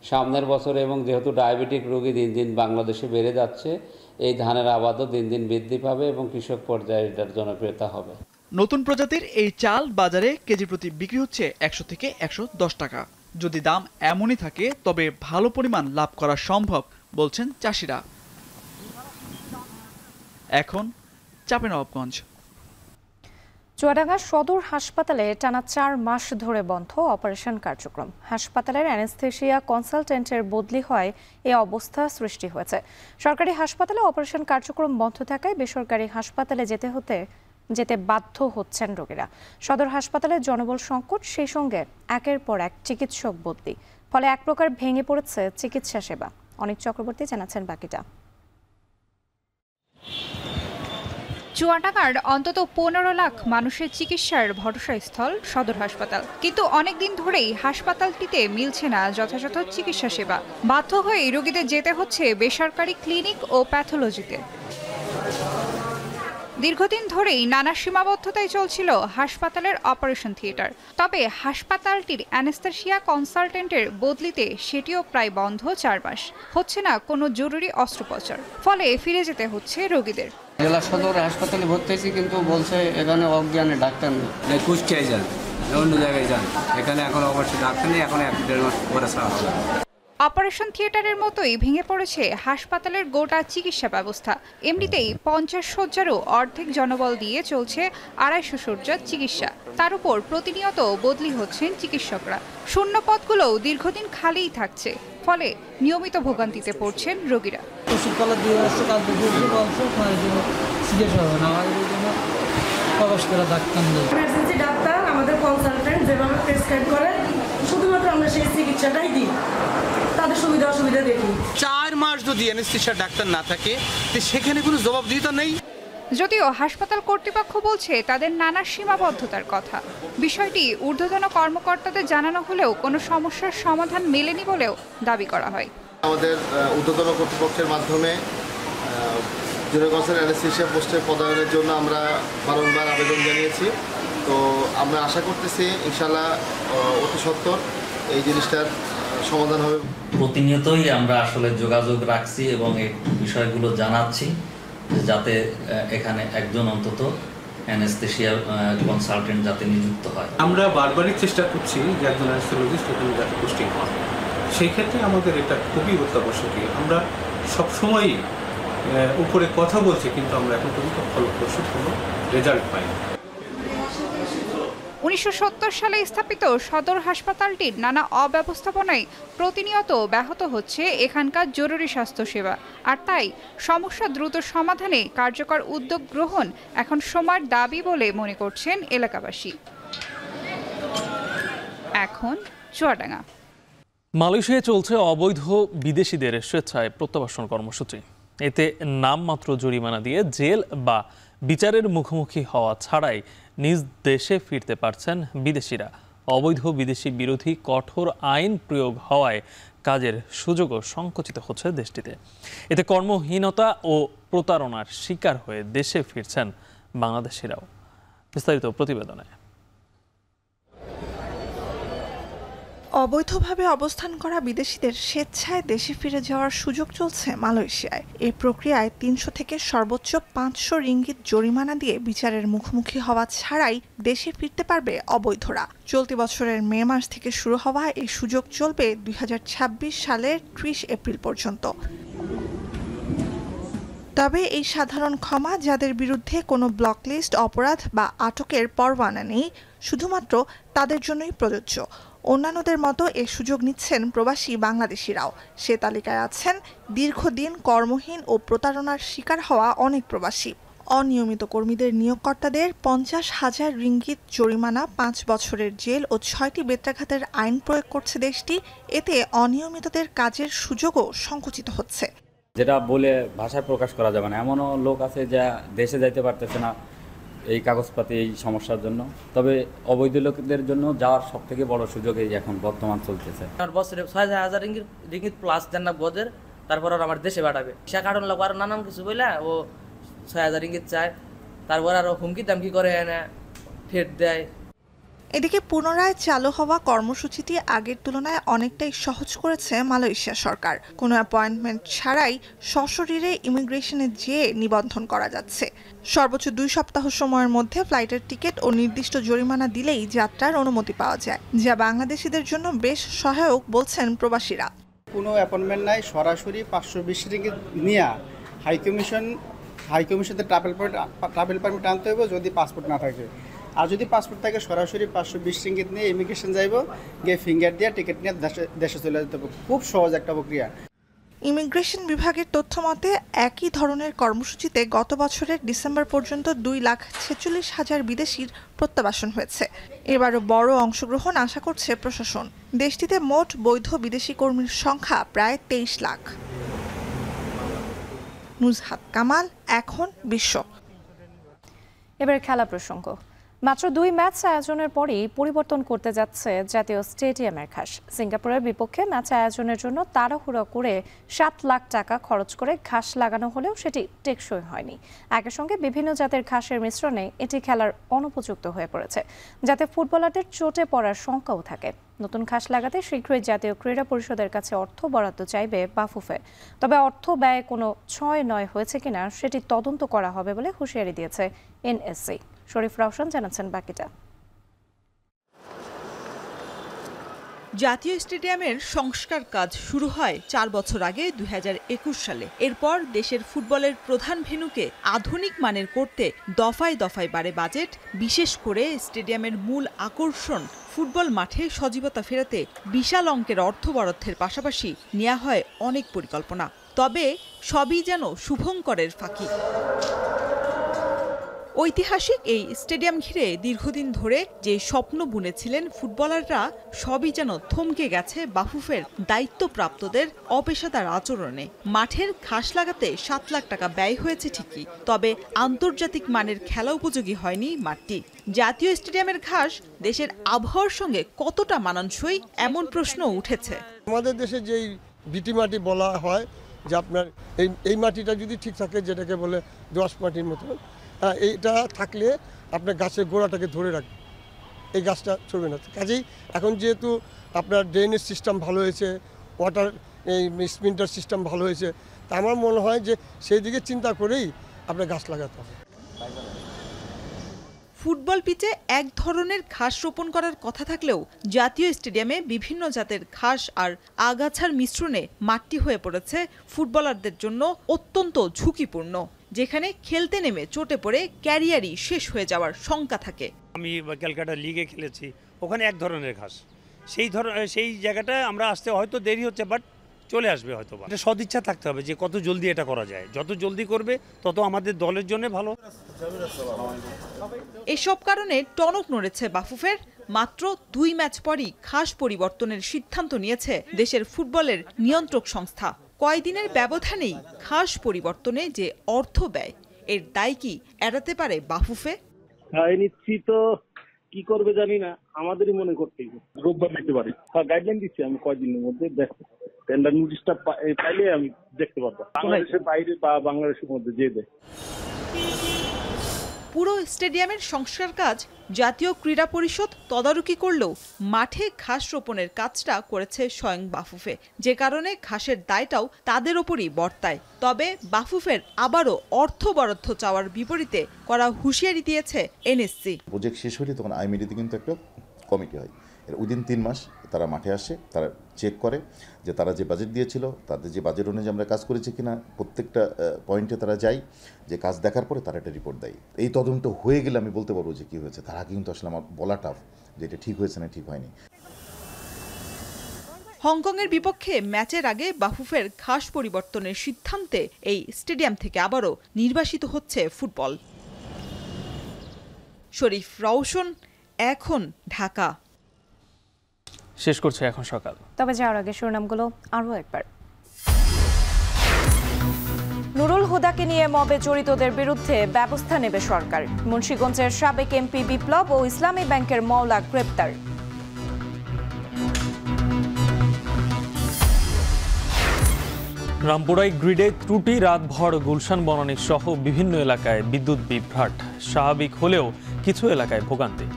সামনের বছরে, এবং যেহেতু ডায়াবেটিক রোগী দিন দিন বাংলাদেশে বেড়ে যাচ্ছে, এই ধানের আবাদও দিন দিন বৃদ্ধি পাবে এবং কৃষক পর্যায়ে এটার জনপ্রিয়তা হবে। নতুন প্রজাতির এই চাল বাজারে কেজি প্রতি বিক্রি হচ্ছে 100 থেকে 110 টাকা। যদি দাম এমনই থাকে তবে ভালো পরিমাণ লাভ করা সম্ভব বলছেন চাষিরা। এখন চাঁপাইনবাবগঞ্জ। চুয়াডাঙ্গা সদর হাসপাতালে টানা 4 মাস ধরে বন্ধ অপারেশন কার্যক্রম। হাসপাতালের অ্যানেস্থেশিয়া কনসালটেন্টের বদলি হয় এই অবস্থা সৃষ্টি হয়েছে। সরকারি হাসপাতালে অপারেশন কার্যক্রম বন্ধ থাকায় বেসরকারি হাসপাতালে যেতে বাধ্য হচ্ছেন রোগীরা। সদর হাসপাতালে জনবল সংকট, সেই সঙ্গে একের পর এক চিকিৎসক বদলি, ফলে এক প্রকার ভেঙে পড়েছে চিকিৎসা সেবা। অনিক চক্রবর্তী জানাচ্ছেন বাকিটা। চুয়াডাঙ্গার অন্তত 15 লাখ মানুষের চিকিৎসার ভরসাস্থল সদর হাসপাতাল, কিন্তু অনেকদিন ধরেই হাসপাতালটিতে মিলছে না যথাযথ চিকিৎসা সেবা। বাধ্য হয়ে রোগীদের যেতে হচ্ছে বেসরকারি ক্লিনিক ও প্যাথোলজিতে। দীর্ঘদিন ধরেই নানা সীমাবদ্ধতায় চলছিল হাসপাতালের অপারেশন থিয়েটার। তবে হাসপাতালটির অ্যানেস্থেশিয়া কনসালটেন্টের বদলিতে সেটিও প্রায় বন্ধ 4 মাস। হচ্ছে না কোনো জরুরি অস্ত্রোপচার, ফলে ফিরে যেতে হচ্ছে রোগীদের। জেলা সদর হাসপাতালে ভর্তি হয়েছি, কিন্তু বলছে এখানে অজ্ঞানে ডাক্তার নেই। কুষ্টিয়ায় যান, অন্য জায়গায় যান, এখানে এখন অবশ্যই ডাক্তার নেই, এখন 1-1.5 মাস পরে ছাড়া হবে। অপারেশন থিয়েটারের মতোই ভেঙে পড়েছে হাসপাতালের গোটা চিকিৎসা ব্যবস্থা। এমনিতেই 50 শয্যারও অর্ধেক জনবল দিয়ে চলছে 250 শয্যার চিকিৎসা। তার উপর প্রতিনিয়ত বদলি হচ্ছেন চিকিৎসকরা। শূন্য পদগুলোও দীর্ঘদিন খালিই থাকছে, ফলে নিয়মিত ভোগান্তিতে পড়ছেন রোগীরা। ডাক্তার আমাদের কনসালটেন্ট যেভাবে প্রেসক্রাইব করে শুধুমাত্র আমরা সেই চিকিৎসাটাই দিই, তাদের সুবিধা অসুবিধা দেখি। 4 মাস যদি অ্যানেস্থেশিয়া ডাক্তার না থাকে, তো সেখানে কোনো জবাবদিহিতা নেই। যদিও হাসপাতাল কর্তৃপক্ষ বলছে তাদের নানা সীমাবদ্ধতার কথা। বিষয়টি ঊর্ধ্বতন কর্মকর্তাদের জানানো হলেও কোনো সমস্যার সমাধান মেলেনি বলেও দাবি করা হয়। আমাদের ঊর্ধ্বতন কর্তৃপক্ষের মাধ্যমে জুনিয়র কনসালটেন্ট অ্যানেস্থেশিয়া পোস্টের পদায়নের জন্য আমরা বারংবার আবেদন জানিয়েছি। তো আমরা আশা করতেছি ইনশাআল্লাহ অতি সত্বর এই জিনিসটার সমাধান হবে। প্রতিনিয়তই আমরা আসলে যোগাযোগ রাখছি এবং এই বিষয়গুলো জানাচ্ছি, যাতে এখানে একজন অন্তত অ্যানেস্থেশিয়া কনসালটেন্ট যাতে নিযুক্ত হয়। আমরা বারবারই চেষ্টা করছি যে একজন অ্যানেস্থেসিওলজিস্ট এখানে যাতে পোস্টিং হয়। সেই ক্ষেত্রে আমাদের এটা খুবই অত্যাবশ্যকীয়। আমরা সবসময়ই উপরে কথা বলছি, কিন্তু আমরা এখন পর্যন্ত ফলপ্রসূ কোনো রেজাল্ট পাইনি। 1970 সালে স্থাপিত সদর হাসপাতালটির নানা অব্যবস্থাপনায় প্রতিনিয়ত ব্যাহত হচ্ছে এখানকার জরুরি স্বাস্থ্যসেবা। আর তাই সমস্যা দ্রুত সমাধানে কার্যকর উদ্যোগ গ্রহণ এখন সময়ের দাবি বলে মনে করছেন এলাকাবাসী। এখন চুয়াডাঙ্গা। মালয়েশিয়ায় চলছে অবৈধ বিদেশিদের স্বেচ্ছায় প্রত্যাবাসন কর্মসূচি। এতে নামমাত্র জরিমানা দিয়ে জেল বা বিচারের মুখোমুখি হওয়া ছাড়াই নিজ দেশে ফিরতে পারছেন বিদেশিরা। অবৈধ বিদেশি বিরোধী কঠোর আইন প্রয়োগ হওয়ায় কাজের সুযোগও সংকুচিত হচ্ছে দেশটিতে। এতে কর্মহীনতা ও প্রতারণার শিকার হয়ে দেশে ফিরছেন বাংলাদেশিরাও। বিস্তারিত প্রতিবেদনে। অবৈধভাবে অবস্থান করা বিদেশিদের স্বেচ্ছায় দেশে ফিরে যাওয়ার সুযোগ চলছে মালয়েশিয়ায়। এই প্রক্রিয়ায় ৩০০ থেকে সর্বোচ্চ ৫০০ রিঙ্গিত জরিমানা দিয়ে বিচারের মুখোমুখি হওয়া ছাড়াই দেশে ফিরতে পারবে অবৈধরা। চলতি বছরের মে মাস থেকে শুরু হওয়া এই সুযোগ চলবে ২০২৬ সালের ৩০ এপ্রিল পর্যন্ত। তবে এই সাধারণ ক্ষমা যাদের বিরুদ্ধে কোনো ব্লকলিস্ট, অপরাধ বা আটকের পরোয়ানা নেই, শুধুমাত্র তাদের জন্যই প্রযোজ্য। অন্যান্যদের মতো এ সুযোগ নিচ্ছেন প্রবাসী বাংলাদেশিরাও। সে তালিকায় আছেন দীর্ঘদিন কর্মহীন ও প্রতারণার শিকার হওয়া অনেক প্রবাসী। অনিয়মিত কর্মীদের নিয়োগকর্তাদের ৫০,০০০ রিঙ্গিত জরিমানা, ৫ বছরের জেল ও ৬টি বেত্রাঘাতের আইন প্রয়োগ করছে দেশটি। এতে অনিয়মিতদের কাজের সুযোগও সংকুচিত হচ্ছে। যেটা বলে ভাষায় প্রকাশ করা যাবে না, এমনও লোক আছে যা দেশে যাইতে পারতেছে না এই কাগজপাতি এই সমস্যার জন্য। তবে অবৈধ লোকদের জন্য যাওয়ার সব থেকে বড় সুযোগ এই এখন বর্তমান চলতেছে। বছরে ৬,০০০ রিঙ্গিত প্লাস দেন না বোধের, তারপর আর আমার দেশে পাঠাবে সে কারণ লাগবে আর নানান কিছু বললে ও ৬,০০০ রিঙ্গিত চায়, তারপর আরো হুমকি দামকি করে এনে ফের দেয়। এদিকে পুনরায় চালু হওয়া কর্মসূচিটি আগের তুলনায় অনেকটাই সহজ করেছে মালয়েশিয়া সরকার। কোনো অ্যাপয়েন্টমেন্ট ছাড়াই সশরীরে ইমিগ্রেশনে যেয়ে নিবন্ধন করা যাচ্ছে। সর্বোচ্চ ২ সপ্তাহ সময়ের মধ্যে ফ্লাইটের টিকিট ও নির্দিষ্ট জরিমানা দিলেই যাত্রার অনুমতি পাওয়া যায়, যা বাংলাদেশিদের জন্য বেশ সহায়ক বলছেন প্রবাসীরা। কোনো অ্যাপয়েন্টমেন্ট নাই, সরাসরি ৫২০ রিঙ্গিত নিয়ে হাই কমিশনে ট্রাভেল পারমিট আনতে হবে যদি পাসপোর্ট না থাকে। আর যদি পাসপোর্ট থাকে সরাসরি ৫২০ রিঙ্গিত নিয়ে ইমিগ্রেশন যাইব, গিয়ে ফিঙ্গার দিয়ে টিকিট নিয়ে দেশে চলে যেতে হবে। খুব সহজ একটা প্রক্রিয়া। ইমিগ্রেশন বিভাগের তথ্য মতে একই ধরনের কর্মসূচিতে গত বছরের ডিসেম্বর পর্যন্ত ২,৪৬,০০০ বিদেশির প্রত্যাবাসন হয়েছে। এবারও বড় অংশগ্রহণ আশা করছে প্রশাসন। দেশটিতে মোট বৈধ বিদেশি কর্মীর সংখ্যা প্রায় ২৩ লাখ। নুজহাত কামাল, এখন বিশ্ব। এবার খেলা প্রসঙ্গ। মাত্র ২ ম্যাচ আয়োজনের পরই পরিবর্তন করতে যাচ্ছে জাতীয় স্টেডিয়ামের ঘাস। সিঙ্গাপুরের বিপক্ষে ম্যাচ আয়োজনের জন্য তাড়াহুড়ো করে ৭ লাখ টাকা খরচ করে ঘাস লাগানো হলেও সেটি টেকসই হয়নি। একই সঙ্গে বিভিন্ন জাতের ঘাসের মিশ্রণে এটি খেলার অনুপযুক্ত হয়ে পড়েছে, যাতে ফুটবলারদের চোটে পড়ার শঙ্কাও থাকে। নতুন ঘাস লাগাতে শীঘ্রই জাতীয় ক্রীড়া পরিষদের কাছে অর্থ বরাদ্দ চাইবে বাফুফে। তবে অর্থ ব্যয় কোনো ৬-৯ হয়েছে কিনা সেটি তদন্ত করা হবে বলে হুঁশিয়ারি দিয়েছে এনএসসি। শরীফ রওশন জানাচ্ছেন বাকিটা। জাতীয় স্টেডিয়ামের সংস্কার কাজ শুরু হয় ৪ বছর আগে ২০২১ সালে। এরপর দেশের ফুটবলের প্রধান ভেন্যুকে আধুনিক মানের করতে দফায় দফায় বাড়ে বাজেট। বিশেষ করে স্টেডিয়ামের মূল আকর্ষণ ফুটবল মাঠে সজীবতা ফেরাতে বিশাল অঙ্কের অর্থ বরাদ্দের পাশাপাশি নেওয়া হয় অনেক পরিকল্পনা। তবে সবই যেন শুভঙ্করের ফাঁকি। ঐতিহাসিক এই স্টেডিয়াম ঘিরে দীর্ঘদিন ধরে যে স্বপ্ন বুনেছিলেন ফুটবলাররা, সবই যেন থমকে গেছে বাফুফের দায়িত্বপ্রাপ্তদের অপেশাদার আচরণে। মাঠের ঘাস লাগাতে ৭ লাখ টাকা ব্যয় হয়েছে ঠিকই, তবে আন্তর্জাতিক মানের খেলা উপযোগী হয়নি মাঠটি। জাতীয় স্টেডিয়ামের ঘাস দেশের আবহাওয়ার সঙ্গে কতটা মানানসই, এমন প্রশ্ন উঠেছে। আমাদের দেশে যেই ভিটি মাটি বলা হয় যে আপনার এই মাটিটা যদি ঠিক থাকে, যেটাকে বলে দোআঁশ মাটির মতো, এইটা থাকলে আপনার গাছের গোড়াটাকে ধরে রাখবে, এই গাছটা চলবে না। কাজেই এখন যেহেতু আপনার ড্রেনেজ সিস্টেম ভালো হয়েছে, ওয়াটার এই স্প্রিন্টার সিস্টেম ভালো হয়েছে, তা আমার মনে হয় যে সেই দিকে চিন্তা করেই আপনার গাছ লাগাতে হবে। ফুটবল পিচে এক ধরনের ঘাস রোপণ করার কথা থাকলেও জাতীয় স্টেডিয়ামে বিভিন্ন জাতের ঘাস আর আগাছার মিশ্রণে মাঠটি হয়ে পড়েছে ফুটবলারদের জন্য অত্যন্ত ঝুঁকিপূর্ণ, যেখানে খেলতে নেমে চোটে পড়ে ক্যারিয়ারই শেষ হয়ে যাওয়ার শঙ্কা থাকে। আমি ক্যালকাটা লিগে খেলেছি, ওখানে এক ধরনের ঘাস, সেই জায়গাটায় আমরা আসতে হয়তো দেরি হচ্ছে, বাট চলে আসবে হয়তো। এটা সদিচ্ছা থাকতে হবে যে কত জলদি এটা করা যায়, যত জলদি করবে তত আমাদের দলের জন্য ভালো। এসব কারণে টনক নড়েছে বাফুফের। মাত্র ২ ম্যাচ পরই ঘাস পরিবর্তনের সিদ্ধান্ত নিয়েছে দেশের ফুটবলের নিয়ন্ত্রক সংস্থা। কয়দিনের ব্যবধানেই ঘাস পরিবর্তনে যে অর্থ ব্যয়, এর দায় কি এড়াতে পারে বাফুফে? নিশ্চিত কি করবে জানি না, আমাদেরই মনে করতেই রোববার দিতে পারে। গাইডলাইন দিচ্ছি আমি কয়েকদিনের মধ্যে, দেখো টেন্ডার নোটিশটা পাইলে আমি দেখতে পারবো বাংলাদেশের বাইরে বা বাংলাদেশের মধ্যে যে দেয়। পুরো স্টেডিয়ামের সংস্কার কাজ জাতীয় ক্রীড়া পরিষদ তদারকি করলেও মাঠে ঘাস রোপণের কাজটা করেছে স্বয়ং বাফুফে, যে কারণে ঘাসের দায়টাও তাদের ওপরই বর্তায়। তবে বাফুফের আবারও অর্থ বরাদ্দ চাওয়ার বিপরীতে করা হুঁশিয়ারি দিয়েছে এনএসসি। প্রজেক্ট শেষ হলে তখন আইএমডিতে কিন্তু একটা কমিটি হয়, এর উইদিন 3 মাস তারা মাঠে আসে, তারা চেক করে যে তারা যে বাজেট দিয়েছিল তাদের যে বাজেট অনুযায়ী আমরা কাজ করেছি কিনা, প্রত্যেকটা পয়েন্টে তারা যায়, যে কাজ দেখার পরে তারা একটা রিপোর্ট দেয়। এই তদন্ত হয়ে গেলে আমি বলতে পারবো যে কী হয়েছে, তার আগে কিন্তু আসলে আমার বলা টাফ যে এটা ঠিক হয়েছে না ঠিক হয়নি। হংকংয়ের বিপক্ষে ম্যাচের আগে বাফুফের ঘাস পরিবর্তনের সিদ্ধান্তে এই স্টেডিয়াম থেকে আবারও নির্বাসিত হচ্ছে ফুটবল। শরীফ রওশন, এখন, ঢাকা। শেষ করছে এখন সকাল। তবে যাওয়ার আগে শিরোনামগুলো আরও একবার। নুরুল হুদাকে নিয়ে মবে জড়িতদের বিরুদ্ধে ব্যবস্থা নেবে সরকার। মুন্সিগঞ্জের সাবেক এমপি বিপ্লব ও ইসলামী ব্যাংকের মওলা গ্রেপ্তার। রামপুরায় গ্রিডে ত্রুটি, রাতভর গুলশান বনানী সহ বিভিন্ন এলাকায় বিদ্যুৎ বিভ্রাট। স্বাভাবিক হলেও কিছু এলাকায় ভোগান্তি।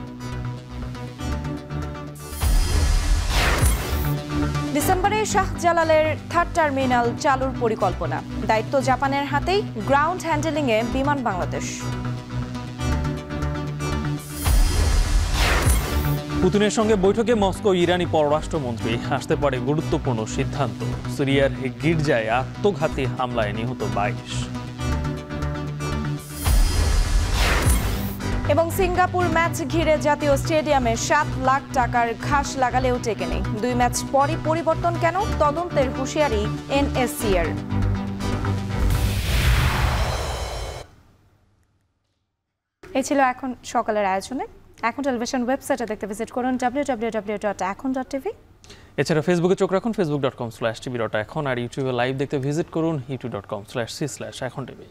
ডিসেম্বরে শাহজালালের 3rd টার্মিনাল চালুর পরিকল্পনা। দায়িত্ব জাপানের হাতেই, গ্রাউন্ড হ্যান্ডেলিংয়ে বিমান বাংলাদেশ। পুতিনের সঙ্গে বৈঠকে মস্কো ইরানি পররাষ্ট্রমন্ত্রী। আসতে পারে গুরুত্বপূর্ণ সিদ্ধান্ত। সিরিয়ার গির্জায় আত্মঘাতী হামলায় নিহত 22। এবং সিঙ্গাপুর ম্যাচ ঘিরে জাতীয় স্টেডিয়ামে 7 লাখ টাকার ঘাস লাগালেও টেকেনি। 2 ম্যাচ পরই পরিবর্তন কেন, তদন্তের হুঁশিয়ারি এনএসসি-এর। এই ছিল এখন সকালের আয়োজনে। এখন টেলিভিশন ওয়েবসাইটে দেখতে ভিজিট করুন www.ekon.tv। এছাড়া ফেসবুকে চোখ রাখুন facebook.com/tv.ekon, আর ইউটিউবে লাইভ দেখতে ভিজিট করুন youtube.com/c/ekontv।